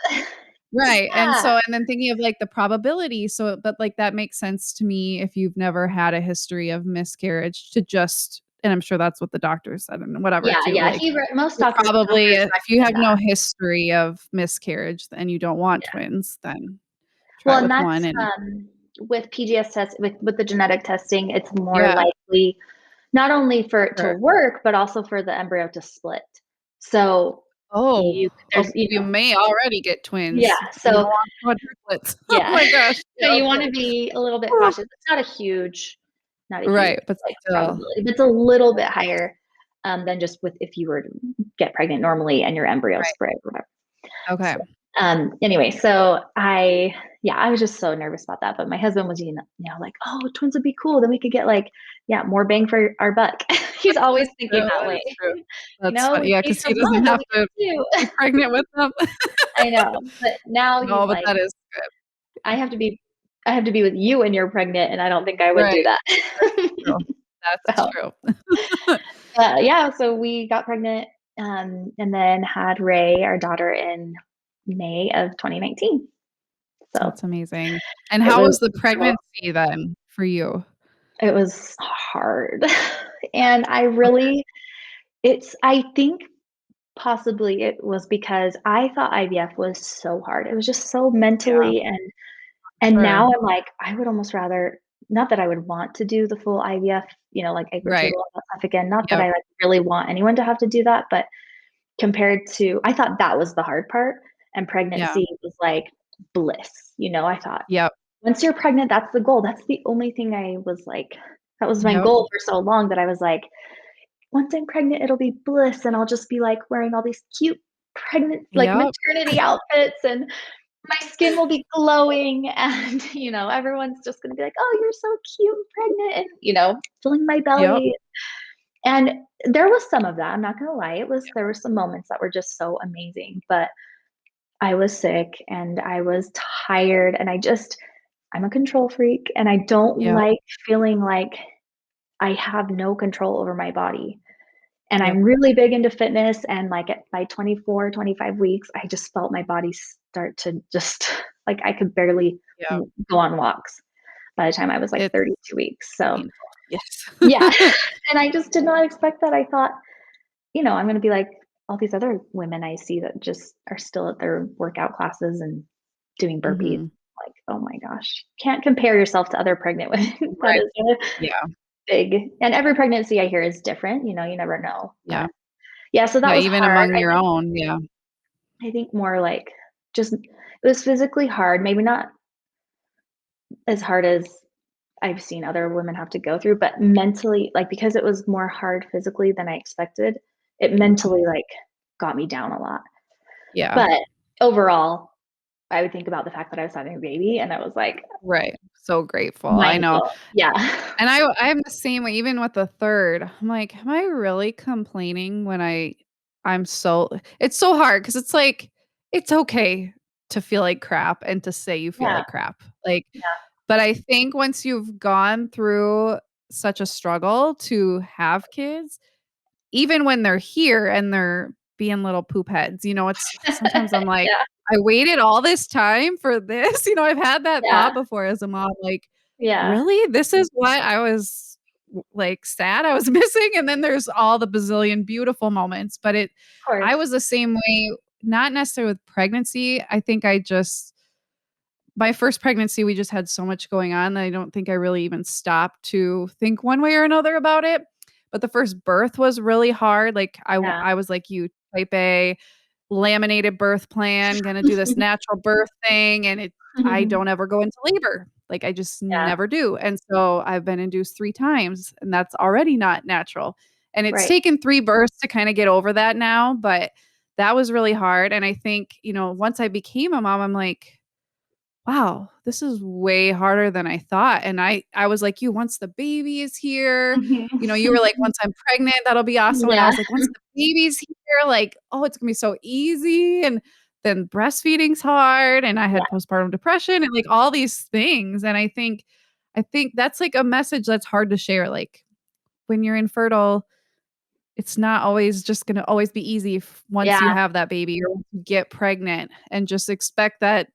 Right, Yeah. and then thinking of, like, the probability, but, like, that makes sense to me if you've never had a history of miscarriage to just and I'm sure that's what the doctor said and whatever Yeah, too, yeah. like, Most you're probably doctors if you have recommend no that. history of miscarriage and you don't want Yeah. twins, then try Well, it and with that's 1 and with PGS test with the genetic testing, it's more yeah. likely not only for it to Sure. work, but also for the embryo to split. So Oh, you okay, there's you may already get yeah, twins. You don't so want quadruplets. Oh yeah. my gosh. So Yeah, you okay. wanna be a little bit Whew. cautious. It's not a huge, Right, but like, still. probability, but it's a little bit higher, than just with if you were to get pregnant normally and your embryo Right. spread or whatever. Okay. So, anyway, so I was just so nervous about that, but my husband was, like, "Oh, twins would be cool, then we could get, like, yeah, more bang for our buck." He's That always is thinking true, that that way. is true. That's fun "We yeah, paid 'cause for he doesn't blood, but have we to can be too." pregnant with them. I know, but now he's No, but like, that is good. "I have to be I have to be with you when you're pregnant, and I don't think I would do Right, that." that's true. That's So, true. yeah, so we got pregnant, and then had Ray, our daughter, in May of 2019. So, That's amazing. And it how was was the incredible. pregnancy then for you? It was hard, and I think possibly it was because I thought IVF was so hard. It was just so Yeah, mentally, and sure. now I'm like, I would almost rather not that I would want to do the full IVF, like egg Right. retrieval and that stuff again, not that Yep, I, like, really want anyone to have to do that, but compared to I thought that was the hard part, and yeah, pregnancy was, like, bliss, I thought, yep, once you're pregnant, that's the goal, that's the only thing I was like that was my yep, goal for so long that I was like, "Once I'm pregnant, it'll be bliss, and I'll just be, like, wearing all these cute pregnant like, yep, maternity outfits, and my skin will be glowing, and, everyone's just gonna be like, 'Oh, you're so cute and pregnant,' and, filling my yep, belly." And there was some of that, I'm not gonna lie, there were some moments that were just so amazing, but I was sick and I was tired and I'm a control freak and I don't Yeah. like feeling like I have no control over my body. And Yep. I'm really big into fitness and like by 24, 25 weeks, I just felt my body start to just like I could barely Yeah. go on walks by the time I was like It's 32 weeks. So, painful. Yes. yeah. And I just did not expect that. I thought, I'm going to be like all these other women I see that just are still at their workout classes and doing burpees. Mhm. Like, oh my gosh, can't compare yourself to other pregnant women. That Right. is a Yeah. big, and every pregnancy I hear is different. You never know. Yeah. But yeah, so that Yeah, was even hard. among your own. Yeah. I think more like just it was physically hard, maybe not as hard as I've seen other women have to go through, but mentally, like because it was more hard physically than I expected, it Mhm. mentally like got me down a lot. Yeah. But overall, I would think about the fact that I was having a baby and I was like Right. So grateful. I know. mindful. Yeah. And I'm the same way even with the 3rd. I'm like, "Am I really complaining when I'm so" it's so hard because it's like, it's okay to feel like crap and to say you feel Yeah. like crap. Like, Yeah. but I think once you've gone through such a struggle to have kids, even when they're here and they're being little poop heads, it's sometimes I'm like, Yeah. "I waited all this time for this?" I've had that thought Yeah. before as a mom, like, Yeah. "Really? This is what I was, like, sad I was missing?" And then there's all the bazillion beautiful moments, but Of course. I was the same way, not necessarily with pregnancy. I think my first pregnancy, we just had so much going on that I don't think I really even stopped to think one way or another about it. But the first birth was really hard. Like Yeah. I was like you, type A, laminated birth plan, gonna do this natural birth thing, and I don't ever go into labor. Like I just Yeah. never do. And so I've been induced 3 times, and that's already not natural. And it's Right. taken 3 births to kind of get over that now, but that was really hard. And I think, once I became a mom, I'm like, wow, this is way harder than I thought, and I was like you, once the baby is here, you were like, Mhm. "Once I'm pregnant, that'll be awesome," and I Yeah. was like, "Once the baby's here, like, oh, it's gonna be so easy," and then breastfeeding's hard, and I Yeah. had postpartum depression and, like, all these things, and I think that's, like, a message that's hard to share, like, when you're infertile, it's not always just gonna always be easy once you Yeah. have that baby or once you get pregnant, and just expect that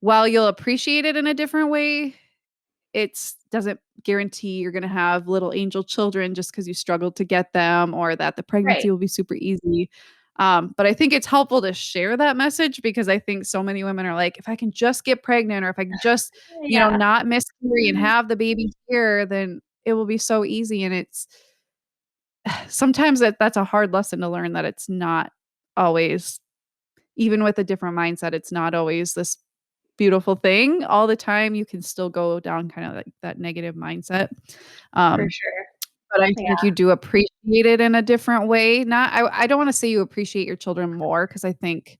while you'll appreciate it in a different way, it's doesn't guarantee you're gonna have little angel children just because you struggled to get them or that the Right. pregnancy will be super easy. But I think it's helpful to share that message because I think so many women are like, "If I can just get pregnant or if I can just, Yeah. not miscarry and have the baby here, then it will be so easy." And it's sometimes that's a hard lesson to learn that it's not always even with a different mindset, it's not always this beautiful thing all the time. You can still go down kinda like that negative mindset. For Um, sure. but I Yeah. think you do appreciate it in a different way. Not I don't wanna say you appreciate your children more because I think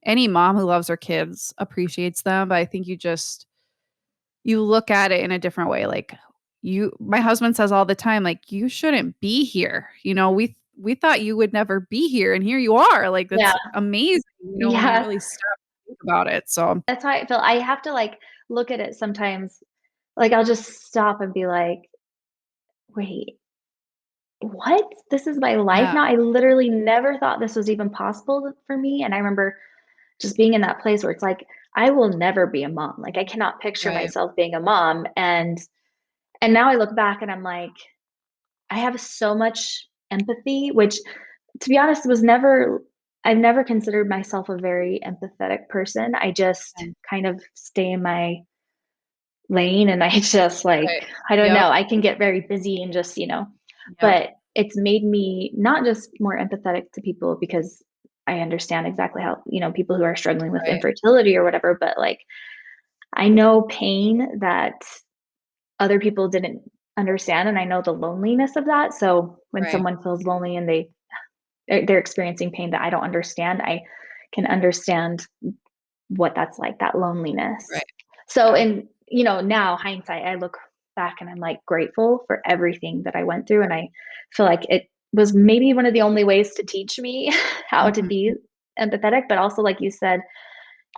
any mom who loves her kids appreciates them, but I think you look at it in a different way, like, my husband says all the time, like, "You shouldn't be here." We thought you would never be here, and here you are, like, Yeah. that's amazing, when you Yeah. really stop and think about it, so That's how I feel. I have to, like, look at it sometimes, like, I'll just stop and be like, "Wait, what? This is my life yeah, now?" I literally never thought this was even possible for me, and I remember just being in that place where it's like, I will never be a mom. Like, I cannot picture right, myself being a mom, and now I look back and I'm like, I have so much empathy, which, to be honest, I've never considered myself a very empathetic person. I just yeah, kind of stay in my lane and I just like, right. I don't Yep, know, I can get very busy and just, yep, but it's made me not just more empathetic to people because I understand exactly how, people who are struggling with right, infertility or whatever, but like I know pain that other people didn't understand and I know the loneliness of that. So when right, someone feels lonely and they're experiencing pain that I don't understand, I can understand what that's like, that loneliness. right, So, yeah, and now hindsight, I look back and I'm like grateful for everything that I went through. And I feel like it was maybe one of the only ways to teach me how to mhm, be empathetic, but also like you said,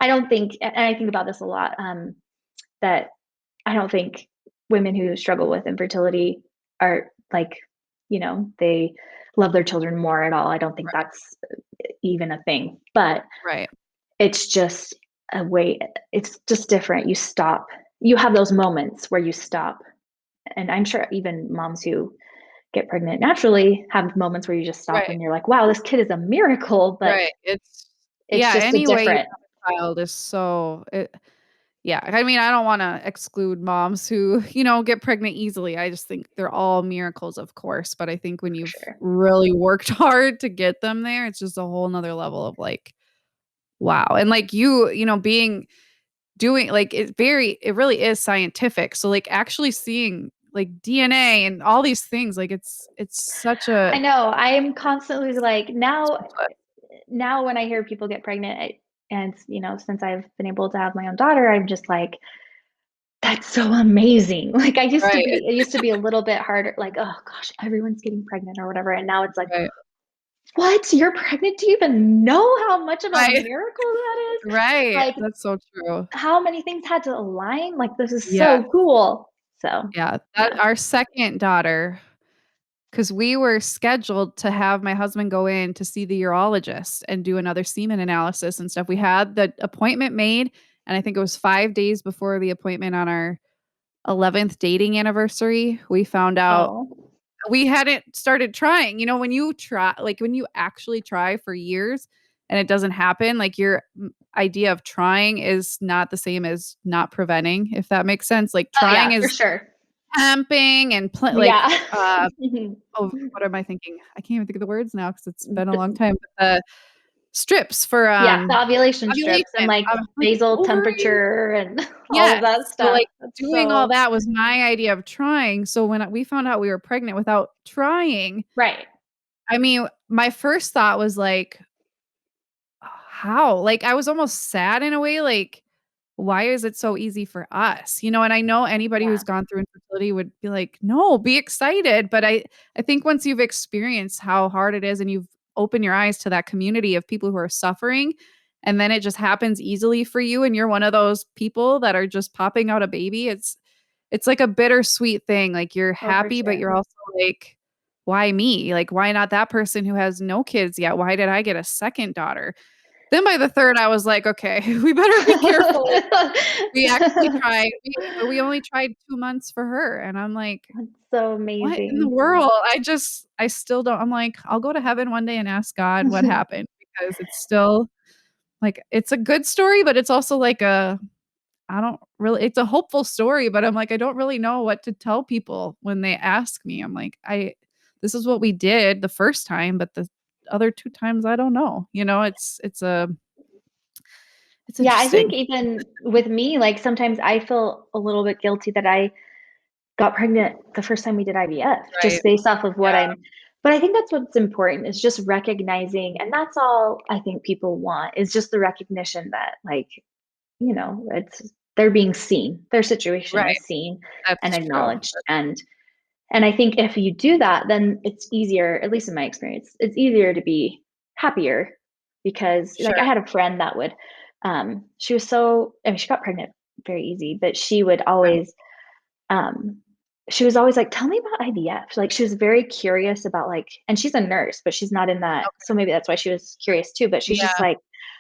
I don't think, and I think about this a lot, that I don't think women who struggle with infertility are like, they love their children more at all. I don't think Right. that's even a thing, but Right. it's just a way, it's just different. You stop, you have those moments where you stop. And I'm sure even moms who get pregnant naturally have moments where you just stop Right. and you're like, wow, this kid is a miracle, but Right. it's Yeah, just a any way you different. have a child is yeah. I mean, I don't wanna exclude moms who, get pregnant easily. I just think they're all miracles, of course, but I think when For you've sure. really worked hard to get them there, it's just a whole 'nother level of, like, wow. And, like, being doing like, it really is scientific. So, like, actually seeing, like, DNA and all these things, like, it's such I a know. I'm constantly like now, such a now when I hear people get pregnant, and since I've been able to have my own daughter, I'm just like, that's so amazing. Like right, it used to be a little bit harder, like, oh gosh, everyone's getting pregnant or whatever. And now it's like, right, what? You're pregnant? Do you even know how much of a right, miracle that is? right. Like, That's so true. how many things had to align? Like, this is Yeah, so cool. So, yeah. That yeah. our 2nd daughter, because we were scheduled to have my husband go in to see the urologist and do another semen analysis and stuff. We had the appointment made, and I think it was 5 days before the appointment on our 11th dating anniversary, we found out Oh, we hadn't started trying. When you try like, when you actually try for years and it doesn't happen, like, your idea of trying is not the same as not preventing, if that makes sense. Like, oh trying yeah, for is sure. camping and Yeah. oh, what am I thinking? I can't even think of the words now because 'cause it's been a long time, but the strips for, Yeah, the ovulation strips and, ovulation. like, I'm like, basal ovary. temperature and all of Yes. that So, stuff. like, That's doing all so that was my idea of trying, so when we found out we were pregnant without trying, right. I mean, my first thought was like, "How?" Like, I was almost sad in a way, like, "Why is it so easy for us?" And I know anybody Yeah, who's gone through infertility would be like, "No, be excited," but I think once you've experienced how hard it is and you've opened your eyes to that community of people who are suffering, and then it just happens easily for you and you're one of those people that are just popping out a baby, it's like a bittersweet thing, like, you're oh, for happy, but sure. you're also like, "Why me? Like, why not that person who has no kids yet? Why did I get a 2nd daughter?" Then by the 3rd, I was like, "Okay, we better be careful." We actually tried, but we only tried 2 months for her, and I'm like, That's so "What in the amazing. world?" I still don't I'm like, "I'll go to heaven one day and ask God what happened," because it's still like, it's a good story, but it's also like I don't really it's a hopeful story, but I'm like, I don't really know what to tell people when they ask me. I'm like, this is what we did the first time, but the other 2 times, I don't know. It's Yeah, I think interesting. even with me, like, sometimes I feel a little bit guilty that I got pregnant the first time we did IVF Right. just based off of what Yeah. I'm, but I think that's what's important is just recognizing, and that's all I think people want is just the recognition that, like, it's they're being seen. Their situation Right. is seen and That's true. acknowledged. And I think if you do that, then it's easier, at least in my experience, it's easier to be happier because like I Sure. had a friend that would she was so, I mean, she got pregnant very easy, but Okay. um she was always like, tell me about IVF. Like she was very curious about like, and she's a nurse, but she's not in that. So maybe that's why she was curious too. But she's just Yeah. like,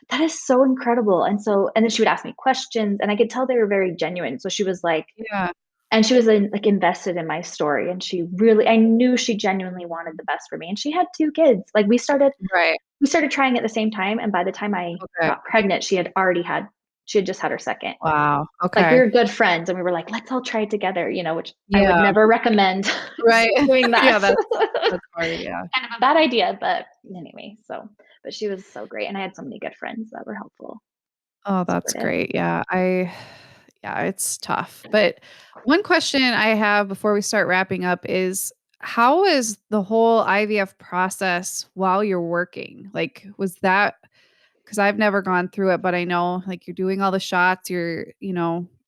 that is so incredible. And then she would ask me questions and I could tell they were very genuine. So she was like, Yeah. and she was like invested in my story. And she really, I knew she genuinely wanted the best for me. And she had 2 kids. Like Right. we started trying at the same time. And by the time I Okay. got pregnant, she had just had her second. Wow. Like, we Okay. were good friends, and we were like, "Let's all try it together," which I would Yeah. never recommend Right. doing Yeah, that. that's hard, yeah. Kind of a bad idea, but anyway, but she was so great, and I had so many good friends that were helpful, Oh, that's supportive. great. Yeah, it's tough. But one question I have before we start wrapping up is how is the whole IVF process while you're working? Like, was that because I've never gone through it, but I know like you're doing all the shots, you're,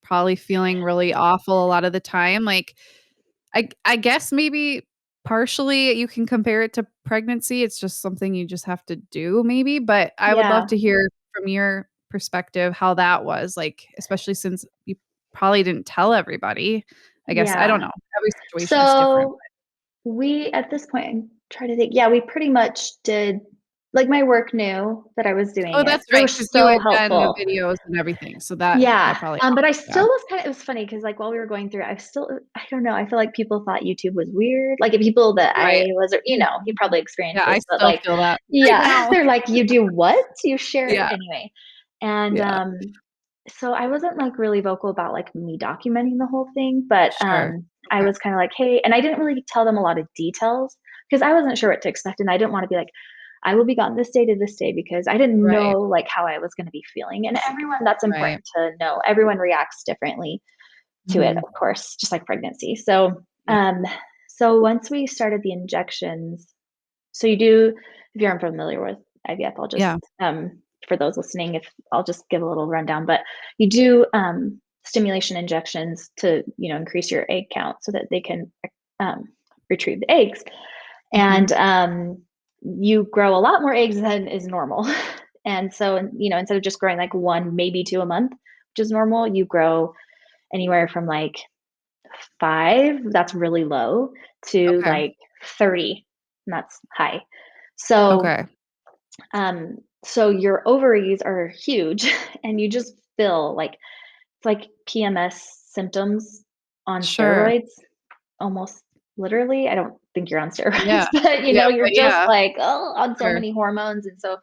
probably feeling really awful a lot of the time. Like, I guess maybe partially you can compare it to pregnancy. It's just something you just have to do maybe, but I would love Yeah. to hear from your perspective how that was, like, especially since you probably didn't tell everybody. I guess, I don't Yeah. know. Every situation is different. So we, at this point, I'm trying to think. Yeah, we pretty much did, like, my work knew that I was doing Oh, it. that's They were right, because you so had done the helpful. videos and everything, so that Yeah, probably but I helped, yeah. still was kind of, it was funny because, like, while we were going through it, I don't know, I feel like people thought YouTube was weird. Like, if people that Right. I was, you probably experienced Yeah, I this, but, still like, feel that right yeah, now. they're like, "You do what? You share it?" Yeah, Anyway, and, yeah, so I wasn't, like, really vocal about, like, me documenting the whole thing, but, sure. I Okay. was kinda like, "Hey," and I didn't really tell them a lot of details because I wasn't sure what to expect, and I didn't wanna be like, "I will be gone this day to this day," because I didn't Right, know, like, how I was gonna be feeling, and everyone, that's right. important to know. Everyone reacts differently to it, Mhm. of course, just like pregnancy. So, Yeah, so once we started the injections, so you do, if you're unfamiliar with IVF, I'll just, yeah. for those listening, if I'll just give a little rundown, but you do stimulation injections to, increase your egg count so that they can um, retrieve the eggs. Mhm. And you grow a lot more eggs than is normal. And so, instead of just growing like one, maybe two a month, which is normal, you grow anywhere from like 5, that's really low, to Okay, like 30, and that's high. So, okay. so your ovaries are huge, and you just feel like it's like PMS symptoms on Sure. steroids, almost literally. I don't think you're on steroids, Yeah. but Yeah, you're but just yeah, like, oh, on so sure. many hormones, and so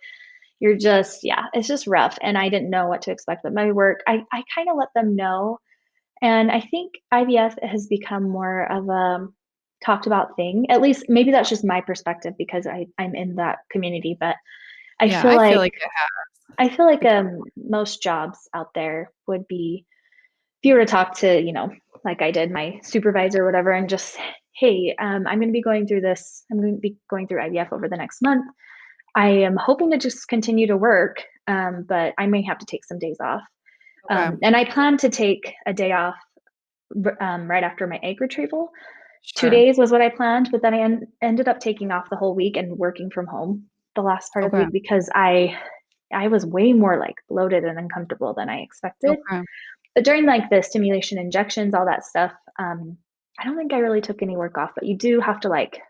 you're just, yeah, it's just rough. And I didn't know what to expect. But my work, I kind of let them know, and I think IVF has become more of a talked about thing. At least maybe that's just my perspective because I'm in that community. But I Yeah, feel I feel like like it has I feel like become most jobs out there would be, if you were to talk to, like I did, my supervisor or whatever, and just, hey, I'm going to be going through this. I'm going to be going through IVF over the next month. I am hoping to just continue to work, but I may have to take some days off. okay. And I plan to take a day off right after my egg retrieval. Two Sure. days was what I planned, but then I ended up taking off the whole week and working from home the last part of the Okay. week because I was way more like bloated and uncomfortable than I expected. Okay. But during like the stimulation injections, all that stuff, I don't think I really took any work off, but you do have to like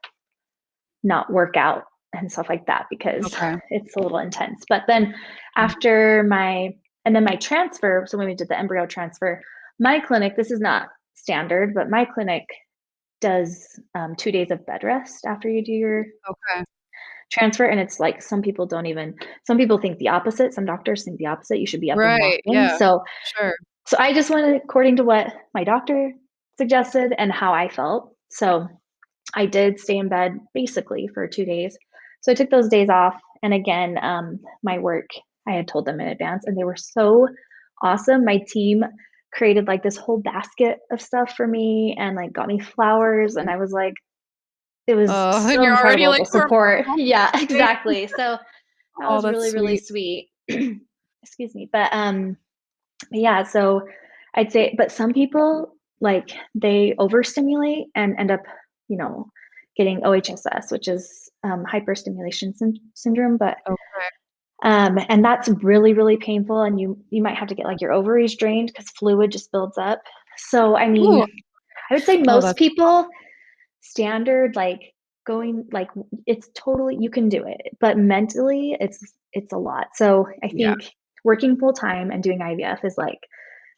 not work out and stuff like that because Okay. it's a little intense. But then after my transfer, so when we did the embryo transfer, my clinic, this is not standard, but my clinic does 2 days of bed rest after you do your Okay. transfer. And it's like some people think the opposite. Some doctors think the opposite. You should be up and Right, walking. yeah. So Sure. I just went according to what my doctor suggested and how I felt. So I did stay in bed basically for 2 days. So I took those days off. And again, my work, I had told them in advance, and they were so awesome. My team created like this whole basket of stuff for me and like got me flowers. And I was like, it was Oh, and so you're already, incredible, like, the support. Yeah, hormonal. exactly. So that Oh, was that's really, really sweet. sweet. Excuse me. Yeah, so I'd say, but some people, like, they overstimulate and end up, you know, getting OHSS, which is hyperstimulation syndrome. But Okay. and that's really, really painful, and you might have to get like your ovaries drained because fluid just builds up. So I mean, Ooh. I would say Oh, most that's people standard, like, going, like, it's totally, you can do it, but mentally it's a lot. So I yeah. think working full time and doing IVF is like,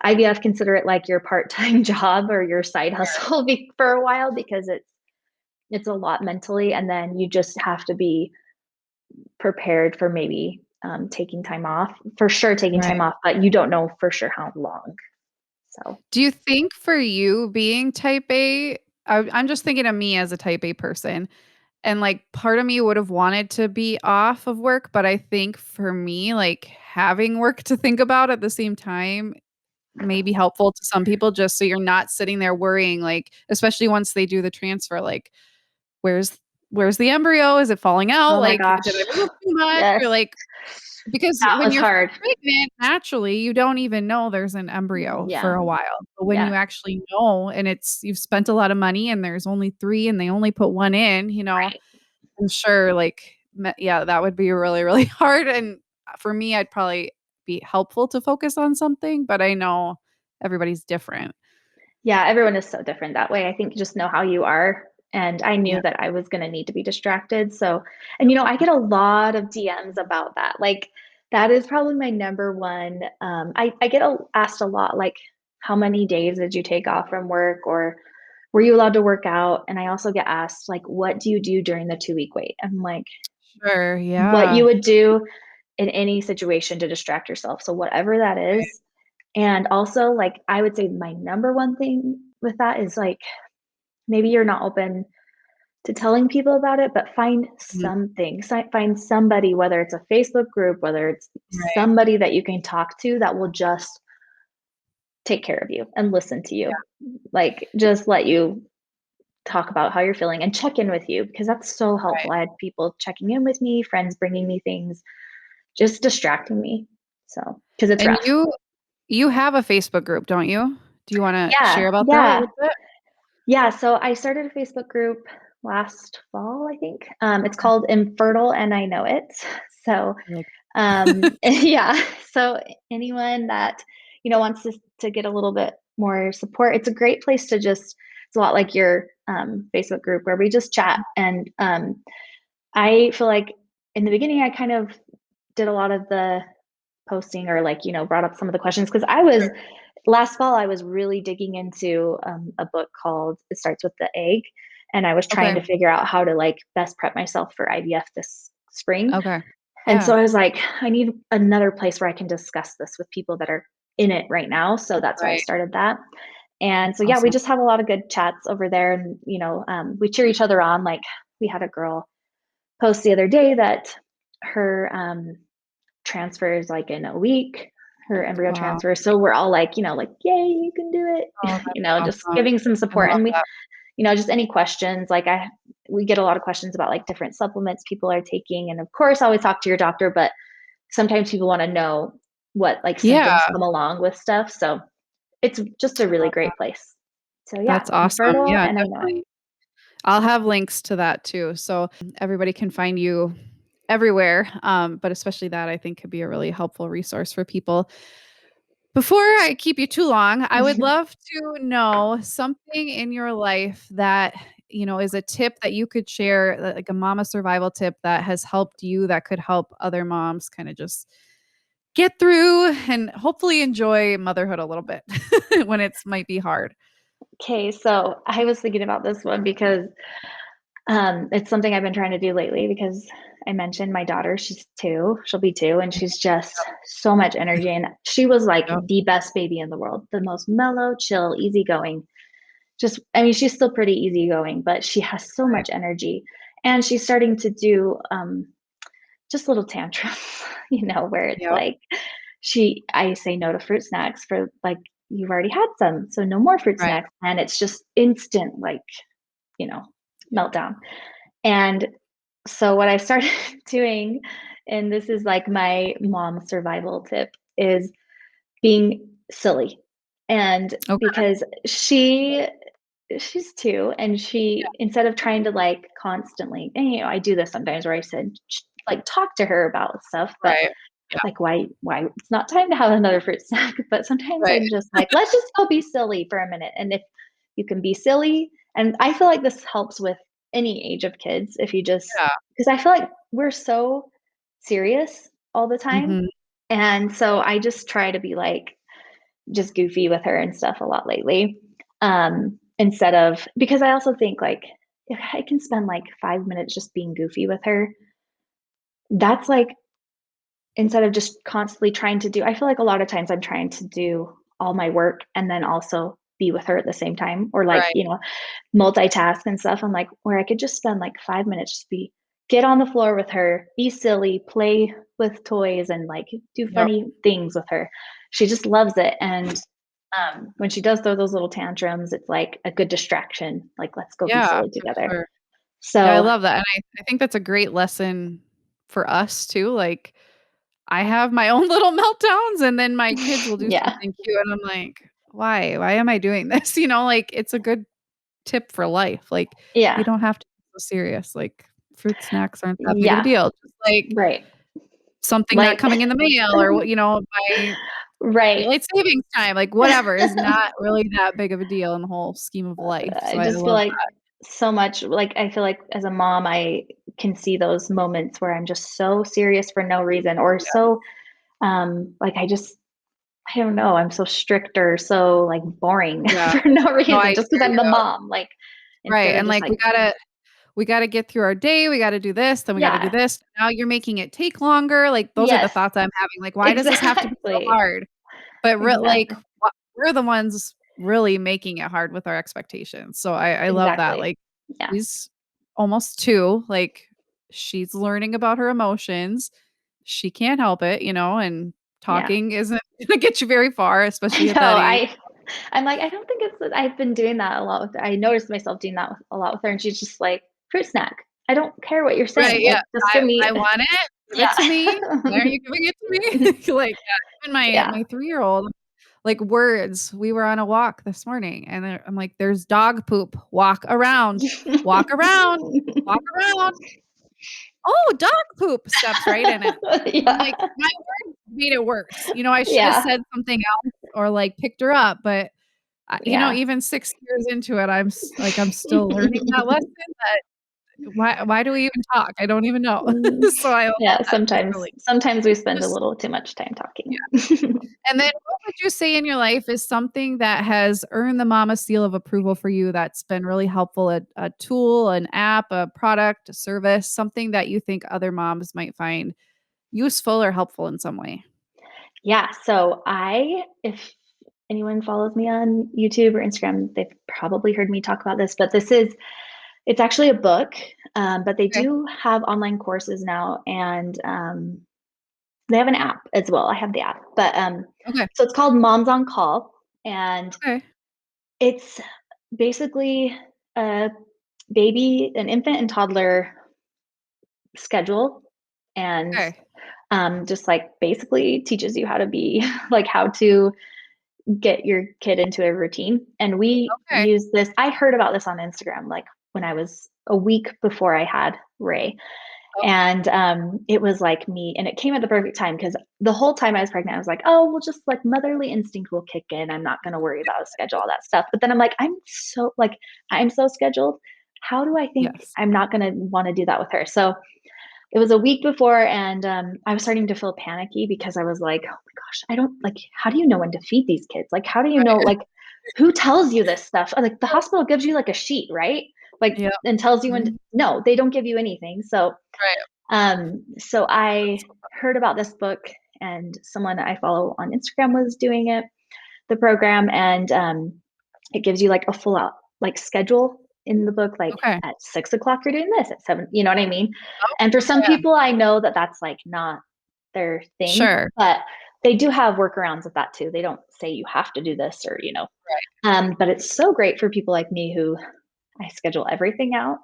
IVF, consider it like your part-time job or your side Right. hustle for a while because it's a lot mentally, and then you just have to be prepared for maybe taking time off, for sure taking time Right. off, but you don't know for sure how long. So Do you think for you being type A, I'm just thinking of me as a type A person, and, like, part of me would have wanted to be off of work, but I think for me, like, having work to think about at the same time may be helpful to some people just so you're not sitting there worrying, like, especially once they do the transfer, like, where's where's the embryo? Is it falling out? Oh my Like, did gosh. I move too much? Yes. Or like, because That when was you're hard. pregnant, naturally, you don't even know there's an embryo for Yeah. a while. But when Yeah. you actually know and you've spent a lot of money and there's only 3 and they only put 1 in, Right. I'm sure like yeah, that would be really, really hard. And for me, I'd probably be helpful to focus on something, but I know everybody's different. Yeah, everyone is so different that way. I think just know how you are. And I Yeah. knew that I was going to need to be distracted. So, and I get a lot of DMs about that. Like, that is probably my number one. I get asked a lot, like, how many days did you take off from work, or were you allowed to work out? And I also get asked, like, what do you do during the 2-week wait? I'm like, Sure. what you Yeah. would do in any situation to distract yourself. So, whatever that Right. is. And also, like, I would say my number one thing with that is, like, maybe you're not open to telling people about it, but find Mhm. something. Find somebody, whether it's a Facebook group, whether it's Right. somebody that you can talk to that will just take care of you and listen to Yeah. you. Like, just let you talk about how you're feeling and check in with you, because that's so Right. helpful. I had people checking in with me, friends bringing me things, just distracting me. So, because it's And rough. you have a Facebook group, don't you? Do you wanna Yeah. share about that a Yeah. little bit? Yeah, so I started a Facebook group last fall, I think. It's called Infertile and I Know It. So, Like yeah, so anyone that, wants to get a little bit more support, it's a great place to just, it's a lot like your Facebook group where we just chat. And I feel like in the beginning, I kind of did a lot of the posting, or like, brought up some of the questions, because last fall, I was really digging into a book called It Starts with the Egg. And I was trying okay. to figure out how to like best prep myself for IVF this spring. Okay. And so Yeah. I was like, I need another place where I can discuss this with people that are in it right now. So that's why I Right. started that. And so, yeah, we Awesome. just have a lot of good chats over there. And, we cheer each other on. Like, we had a girl post the other day that her transfer is like in a week, her embryo Wow. transfer. So we're all like, like, yay, you can do Oh, it, that's just awesome. giving some I support. love And that. just any questions, like we get a lot of questions about like different supplements people are taking. And of course, always talk to your doctor, but sometimes people want to know what like Yeah. symptoms come along with stuff. So it's just a I really love that. great place. So yeah, That's awesome. infertile Yeah, and I know it. definitely. I'll have links to that too, so everybody can find you everywhere, but especially that I think could be a really helpful resource for people. Before I keep you too long, I would love to know something in your life that, is a tip that you could share, like a mama survival tip that has helped you that could help other moms kinda just get through and hopefully enjoy motherhood a little bit when it's might be hard. Okay, so I was thinking about this one because it's something I've been trying to do lately, because I mentioned my daughter, she's 2, she'll be 2, and she's just so much energy. And she was like Yep, the best baby in the world, the most mellow, chill, easygoing. Just, I mean, she's still pretty easygoing, but she has so right. much energy. And she's starting to do just little tantrums, where it's Yep, like, I say no to fruit snacks for like, you've already had some, so no more fruit right. snacks. And it's just instant, like, you know, meltdown. And so what I started doing, and this is like my mom survival tip, is being silly. And Okay. because she's 2, and she, instead of trying to like constantly, and I do this sometimes where I said, like, talk to her about stuff, but Right. Yeah. like, why it's not time to have another fruit snack. But sometimes Right. I'm just like, let's just go be silly for a minute. And if you can be silly, and I feel like this helps with any age of kids, if you just, Yeah. because I feel like we're so serious all the time. Mhm. And so I just try to be like just goofy with her and stuff a lot lately. Instead of, because I also think like, if I can spend like 5 minutes just being goofy with her, that's like, instead of just constantly trying to do, I feel like a lot of times I'm trying to do all my work and then also be with her at the same time, or like, Right. multitask and stuff. I'm like, where I could just spend like 5 minutes, just get on the floor with her, be silly, play with toys, and like do Yep. funny things with her. She just loves it. And when she does throw those little tantrums, it's like a good distraction. Like, let's go be Yeah, silly for together. sure. Yeah, I So love that. And I think that's a great lesson for us too. Like I have my own little meltdowns and then my kids will do yeah, something cute and I'm like, why? Why am I doing this? Like it's a good tip for life. Like you yeah, don't have to be so serious. Like fruit snacks aren't that big of a yeah, deal. Just like right. something not Like, coming in the mail or my right. daylight savings time, like whatever is not really that big of a deal in the whole scheme of life. So I I just feel love like so much like I feel like as a mom, I can see those moments where I'm just so serious for no reason or that. so like I don't know, I'm so strict or so like boring Yeah. for no No, I reason just because hear I'm the you. mom. Like Right, instead of and, just like, like, we gotta get through our day, we gotta do this, then we gotta do yeah, this. Now you're making it take longer, like, those are the yes, thoughts I'm having, like, why does this have to be so exactly. hard? But like, Exactly. we're the ones really making it hard with our expectations, so I love that, Exactly. like, Yeah. she's almost 2, like, she's learning about her emotions, she can't help it, and Yeah. talking isn't gonna get you very far, I especially at know. that age. I'm like, I don't think it's I've been doing that a lot with her. I noticed myself doing that a lot with her, and she's just like, "Fruit snack. I don't care what you're Right, saying. Like, yeah. just give I me." want it, give it Yeah. to me. Why aren't you giving it to me? Like, even Yeah. my 3-year-old, like, words. We were on a walk this morning, and I'm like, "There's dog poop. Walk around, walk around. Oh, dog poop," steps right in it. I'm Yeah. like, my words made it worse. I should have Yeah. said something else or, like, picked her up, but, Yeah. even 6 years into it, I'm still learning that lesson that why do we even talk? I don't even know. Mm. So I love Yeah, that. It's sometimes really sometimes we spend a just little too much time talking. yeah. And then what would you say in your life is something that has earned the mama seal of approval for you that's been really helpful, a tool, an app, a product, a service, something that you think other moms might find useful or helpful in some way? Yeah, so if anyone follows me on YouTube or Instagram, they've probably heard me talk about this, but it's actually a book, but they Okay. do have online courses now, and they have an app as well. I have the app, but Okay. so it's called Moms on Call, and Okay. it's basically a an infant and toddler schedule, and Okay. just like basically teaches you how to be like how to get your kid into a routine. And we Okay. use this. I heard about this on Instagram, like when I was a week before I had Ray. Okay. And it was like me, and it came at the perfect time because the whole time I was pregnant, I was like, oh, well, just like motherly instinct will kick in. I'm not going to worry about a schedule, all that stuff. But then I'm like, I'm so scheduled. How do I think Yes. I'm not going to want to do that with her? So it was a week before, and I was starting to feel panicky because I was like, "Oh my gosh, I don't like. How do you know when to feed these kids? Like, how do you know? Right. Like, who tells you this stuff? Like, the hospital gives you like a sheet, right? Like, Yep. and tells you when. Mhm. No, they don't give you anything. So, Right. so I heard about this book, and someone I follow on Instagram was doing it, the program, and it gives you like a full out like schedule in the book, like Okay. at 6 o'clock you're doing this, at 7, you know what I mean? Oh, And for some yeah. people, I know that that's like not their thing, Sure. but they do have workarounds of that too. They don't say you have to do this or, Right. but it's so great for people like me who I schedule everything out.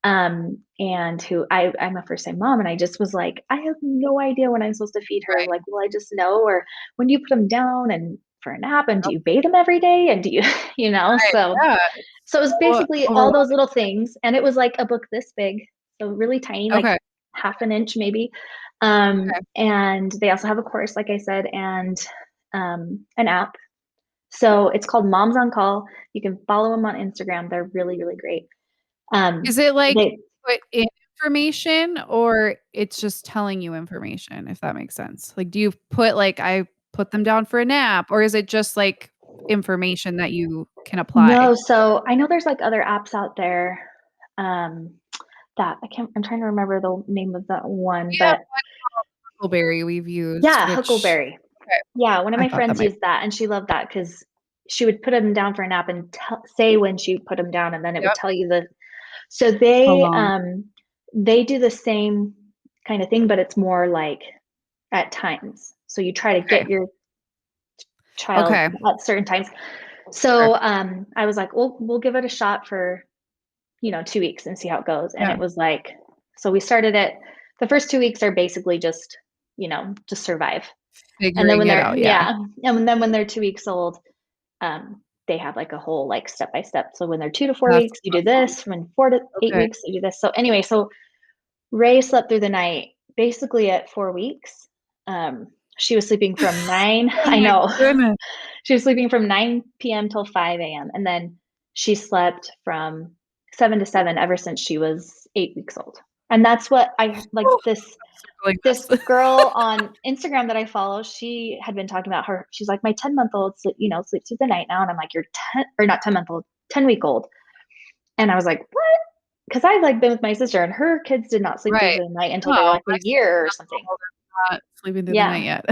And who I'm a first time mom, and I just was like, I have no idea when I'm supposed to feed her. Right. Like, will I just know? Or when do you put them down and for a nap? And do Yep. you bathe them every day? And do you, Right. so Yeah. so it was So basically all those overwhelming. little things, and it was like a book this big, so really tiny, like Okay. half an inch maybe. Okay. And they also have a course, like I said, and an app. So it's called Moms on Call. You can follow them on Instagram. They're really, really great. Is it like They put in information or it's just telling you information, if that makes sense? Like, do you put like, I put them down for a nap, or is it just like information that you can No, apply? so I know there's like other apps out there um, that I'm trying to remember the name of that one, We have but one called Huckleberry we've used, yeah, which Huckleberry. okay, Yeah, one of I my thought that friends might used that, and she loved that because she would put him down for a nap and say when she put him down, and then it would yep, tell you the. So how long. they do the same kind of thing, but it's more like at times. So you try to Okay. get your child Okay. at certain times. Sure. So I was like, well, we'll give it a shot for 2 weeks and see how it goes. And Yeah. it was like, so we started it. The first 2 weeks are basically just, just survive. And then Figuring when it they're, out. Yeah. yeah. And then when they're 2 weeks old, they have like a whole like step by step. So when they're 2 to 4 weeks, That's you do awesome. this. When 4 to 8 Okay. weeks, you do this. So anyway, so Ray slept through the night basically at 4 weeks. She was sleeping from 9. Oh I my know. goodness. She was sleeping from 9 p.m. till 5 a.m. And then she slept from 7 to 7 ever since she was 8 weeks old. And that's what I like Whew, this circling this this. girl on Instagram that I follow, she had been talking about her. She's like, my 10-month-old sleeps through the night now. And I'm like, you're 10 or not 10-month-old, 10-week-old. And I was like, what? Because I've like been with my sister and her kids did not sleep through Right. the night until they were No, like my a year or sister's something. not sleeping through the Yeah. night yet.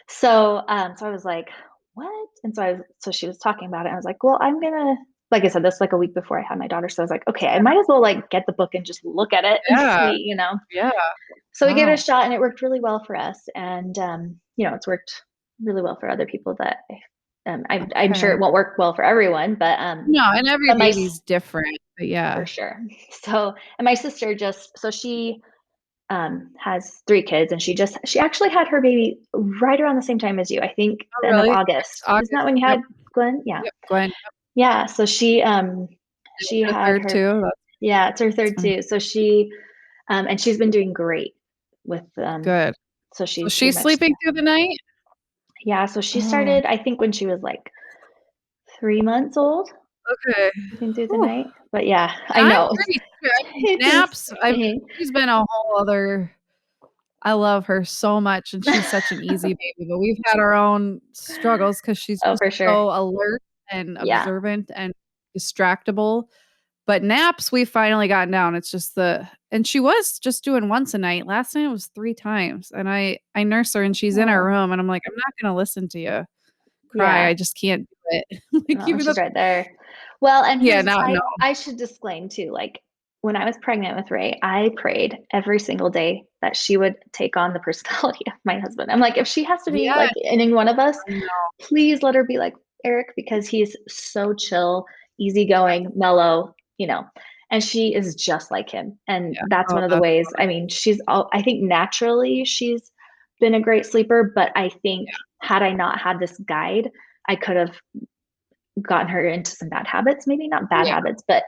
So I was like, what? And so she was talking about it. And I was like, well, I'm gonna, like I said, this like a week before I had my daughter. So I was like, okay, I might as well like get the book and just look at it and Yeah. see. Yeah. So we gave it a Wow. shot and it worked really well for us. And it's worked really well for other people that I'm sure Okay. it won't work well for everyone, No, and every but baby's different, but for yeah. sure. So, and my sister she has 3 kids, and she actually had her baby right around the same time as you. I think Oh, the end of really? August. Isn't that August. when you Yep. had Glenn? Yeah. Yep. Gwen. Yeah. So she Your had third her, too. yeah, it's her That's third funny. too. So and she's been doing great with, Good. so So she's pretty she's much, sleeping through the night? yeah. So she Oh, started, I think when she was like 3 months old, okay. sleeping through the Whew. night. But yeah, I And I'm know pretty sure, I mean, it's naps, insane. she's been a whole other I love her so much, and she's such an easy baby, but we've had our own struggles because she's Oh, just for sure. so alert and Yeah. observant and distractible. But naps, we've finally gotten down. It's just and she was just doing once a night. Last night it was 3 times, and I nurse her, and she's in her Oh, room, and I'm like, "I'm not gonna listen to you cry. yeah. I just can't do it." Like, No, even though she's right there. Well, and yeah, here's, no, no. I should disclaim too, like when I was pregnant with Ray, I prayed every single day that she would take on the personality of my husband. I'm like, if she has to be Yeah, like any one of us, I know. please let her be like Eric, because he's so chill, easygoing, mellow. And she is just like him. And Yeah. that's Oh, one of the that's ways, I mean, I think naturally she's been a great sleeper, but I think had I not had this guide, I could have gotten her into some bad habits, maybe not bad yeah. habits, but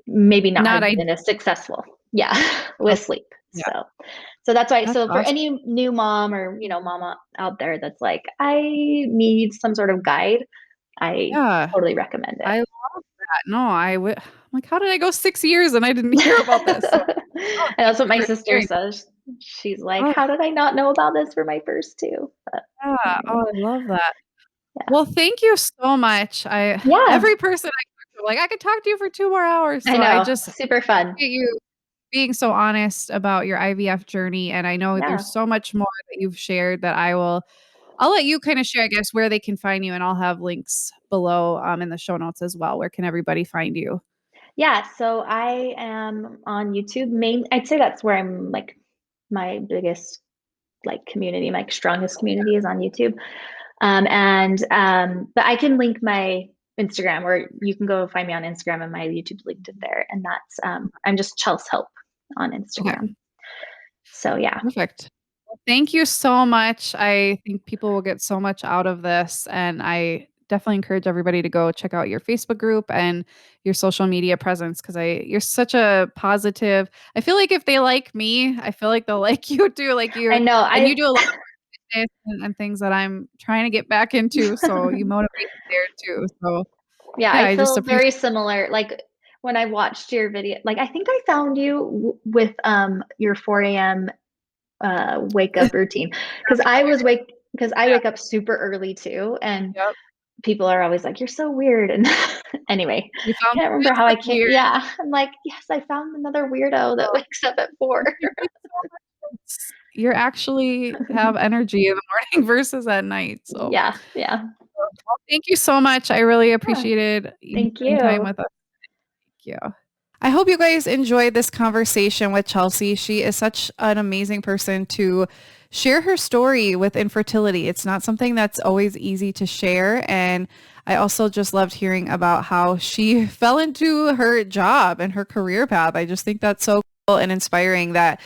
maybe not Not have ideal. been as successful, yeah, with Okay. sleep. Yeah. So that's why, That's so for awesome. any new mom or mama out there that's like, I need some sort of guide, I Yeah. totally recommend I love that. No, I'm like, "How did I go 6 years and I didn't hear about this?" So, it. oh, And thank that's what you my for sister sharing. says. She's like, Oh, how did I not know about this for my first two? But yeah. anyway, Oh, I love that. yeah. Well, thank you so much. Yeah, Every person I talk to, like, I could talk to you for 2 more hours, I so I know. just Super fun. appreciate you being so honest about your IVF journey, and I know Yeah. there's so much more that you've shared that I'll let you kinda share, I guess, where they can find you, and I'll have links below, in the show notes as well. Where can everybody find you? Yeah, so I am on YouTube. I'd say that's where I'm like my biggest like community, my strongest community is on YouTube. But I can link my Instagram, or you can go find me on Instagram, and my YouTube's linked in there. And that's I'm just Chelsea Hope on Okay. Instagram. So yeah, Perfect. Well, thank you so much. I think people will get so much out of this, and I definitely encourage everybody to go check out your Facebook group and your social media presence because you're such a positive. I feel like if they like me, I feel like they'll like you too. Like I know. and you do a lot of fitness and things that I'm trying to get back into. So you motivate me there too. So Yeah, yeah, I I just feel appreciate. very similar. Like when I watched your video, like I think I found you with your 4 a.m. Wake up routine, because I Yeah. wake up super early too, and Yep. people are always like, "You're so weird." And anyway, You I found can't somebody remember how I else can't. here. Yeah, I'm like, yes, I found another weirdo that wakes up at 4. Thank you so much. You're actually have energy in the morning versus at night, so Yeah, yeah, well, thank you so much. I really yeah. appreciated you Thank spending time you. with us. Thank you. I hope you guys enjoyed this conversation with Chelsea. She is such an amazing person to share her story with infertility. It's not something that's always easy to share. And I also just loved hearing about how she fell into her job and her career path. I just think that's so cool and inspiring that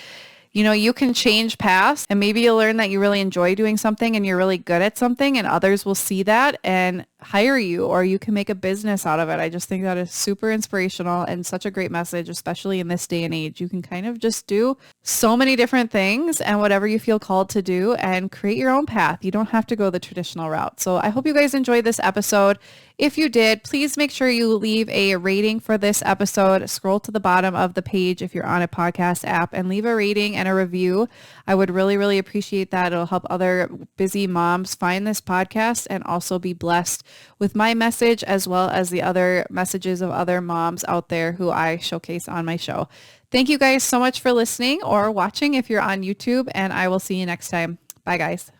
you can change paths and maybe you'll learn that you really enjoy doing something and you're really good at something and others will see that and hire you, or you can make a business out of it. I just think that is super inspirational and such a great message, especially in this day and age. You can kind of just do so many different things and whatever you feel called to do and create your own path. You don't have to go the traditional route. So I hope you guys enjoyed this episode. If you did, please make sure you leave a rating for this episode. Scroll to the bottom of the page if you're on a podcast app and leave a rating and a review. I would really, really appreciate that. It'll help other busy moms find this podcast and also be blessed with my message as well as the other messages of other moms out there who I showcase on my show. Thank you guys so much for listening or watching if you're on YouTube, and I will see you next time. Bye, guys.